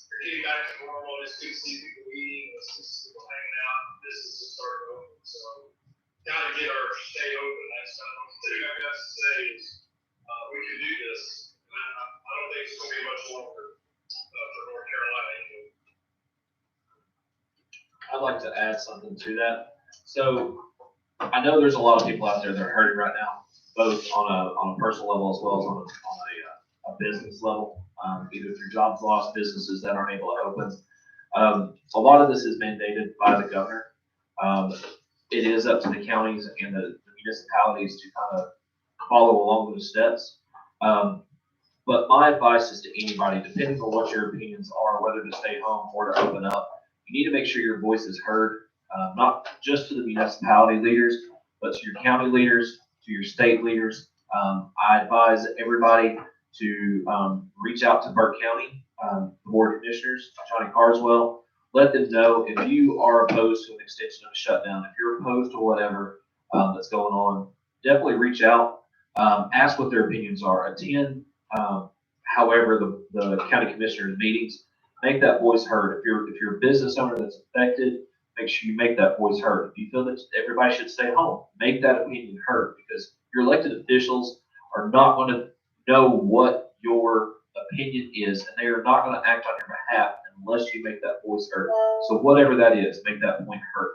they're getting back to normal. It's good to see people eating, it's good to see people hanging out, businesses start open, so gotta get our state open. That's the thing I've got to say is, we can do this. And I don't think it's gonna be much longer, for North Carolina anyway. I'd like to add something to that. So I know there's a lot of people out there that are hurting right now, both on a personal level as well as on a business level, either through jobs lost, businesses that aren't able to open. A lot of this is mandated by the governor. It is up to the counties and the municipalities to kind of follow along those steps. But my advice is to anybody, depending on what your opinions are, whether to stay home or to open up, you need to make sure your voice is heard, not just to the municipality leaders, but to your county leaders, to your state leaders. I advise everybody to reach out to Burke County, the Board of Commissioners, Johnny Carswell. Let them know if you are opposed to an extension of a shutdown, if you're opposed to whatever that's going on, definitely reach out, ask what their opinions are, attend however the county commissioners meetings, make that voice heard. If you're a business owner that's affected, make sure you make that voice heard. If you feel that everybody should stay home, make that opinion heard, because your elected officials are not going to know what your opinion is, and they are not going to act on your behalf unless you make that voice heard. So whatever that is, make that point heard.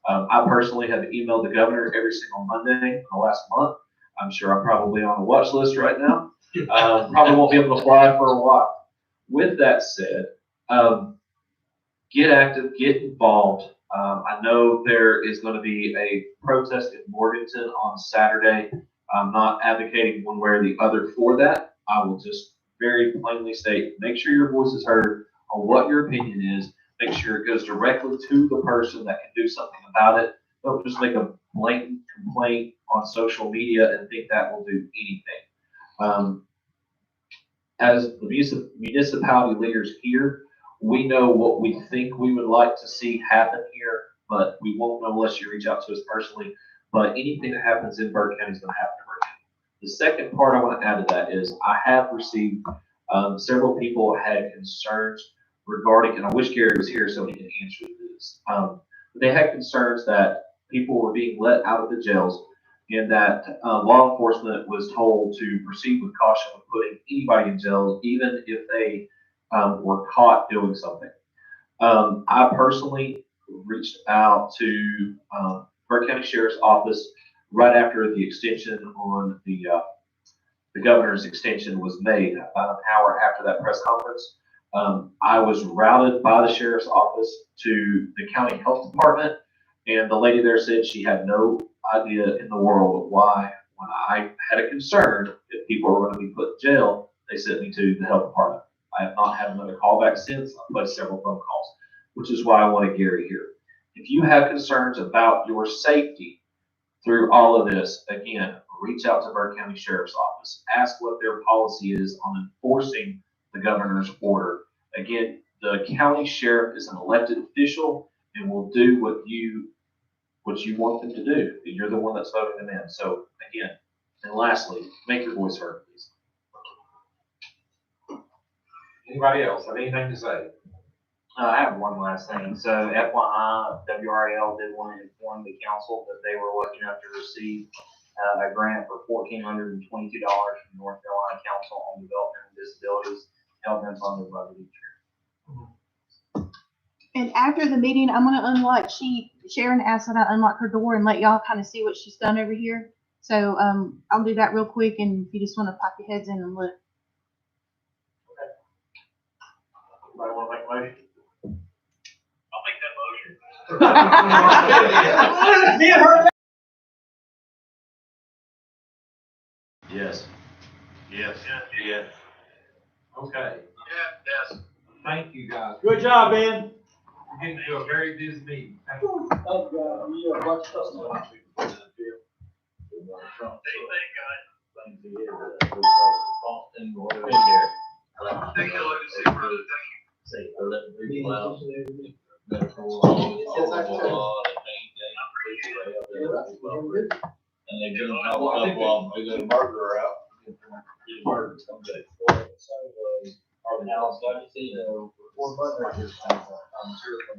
I personally have emailed the governor every single Monday in the last month. I'm sure I'm probably on a watch list right now. Probably won't be able to fly for a while. With that said, get active, get involved. I know there is going to be a protest in Morganton on Saturday. I'm not advocating one way or the other for that. I will just very plainly state, make sure your voice is heard on what your opinion is. Make sure it goes directly to the person that can do something about it. Don't just make a blatant complaint on social media and think that will do anything. As the municipality leaders here, we know what we think we would like to see happen here, but we won't know unless you reach out to us personally. But anything that happens in Burke County is going to happen in Burke County. The second part I want to add to that is I have received several people had concerns regarding, and I wish Gary was here so he can answer this. They had concerns that people were being let out of the jails, and that law enforcement was told to proceed with caution with putting anybody in jail, even if they were caught doing something. I personally reached out to Burke County Sheriff's Office right after the extension on the governor's extension was made, about an hour after that press conference. I was routed by the sheriff's office to the county health department, and the lady there said she had no idea in the world why, when I had a concern if people were going to be put in jail, they sent me to the health department. I have not had another call back since. I've placed several phone calls, which is why I wanted Gary here. If you have concerns about your safety through all of this, again, reach out to Burke County Sheriff's Office. Ask what their policy is on enforcing the governor's order. Again, the county sheriff is an elected official and will do what you want them to do. You're the one that's voting them in. So again, and lastly, make your voice heard, please. Anybody else have anything to say? I have one last thing. So FYI, WRAL did want to inform the council that they were lucky enough to receive a grant for $1,422 from North Carolina Council on Development and Disabilities, held them funded by the teacher. And after the meeting, I'm gonna unlock, Sharon asked that I unlock her door and let y'all kind of see what she's done over here. So, I'll do that real quick, and if you just wanna pop your heads in and look. Anybody want to make a motion? I'll make that motion. Yes. Yes. Yeah. Okay, Yes. thank you guys. Good job, Ben. We're getting to a very busy meeting. Thank you. Thank God, you have much stuff. Same thing, guys. Thank you, like to see, brother. Thank you. we got a murderer out. Did a murder someday. So, Harlan Allen's got, you know, 4 months right here.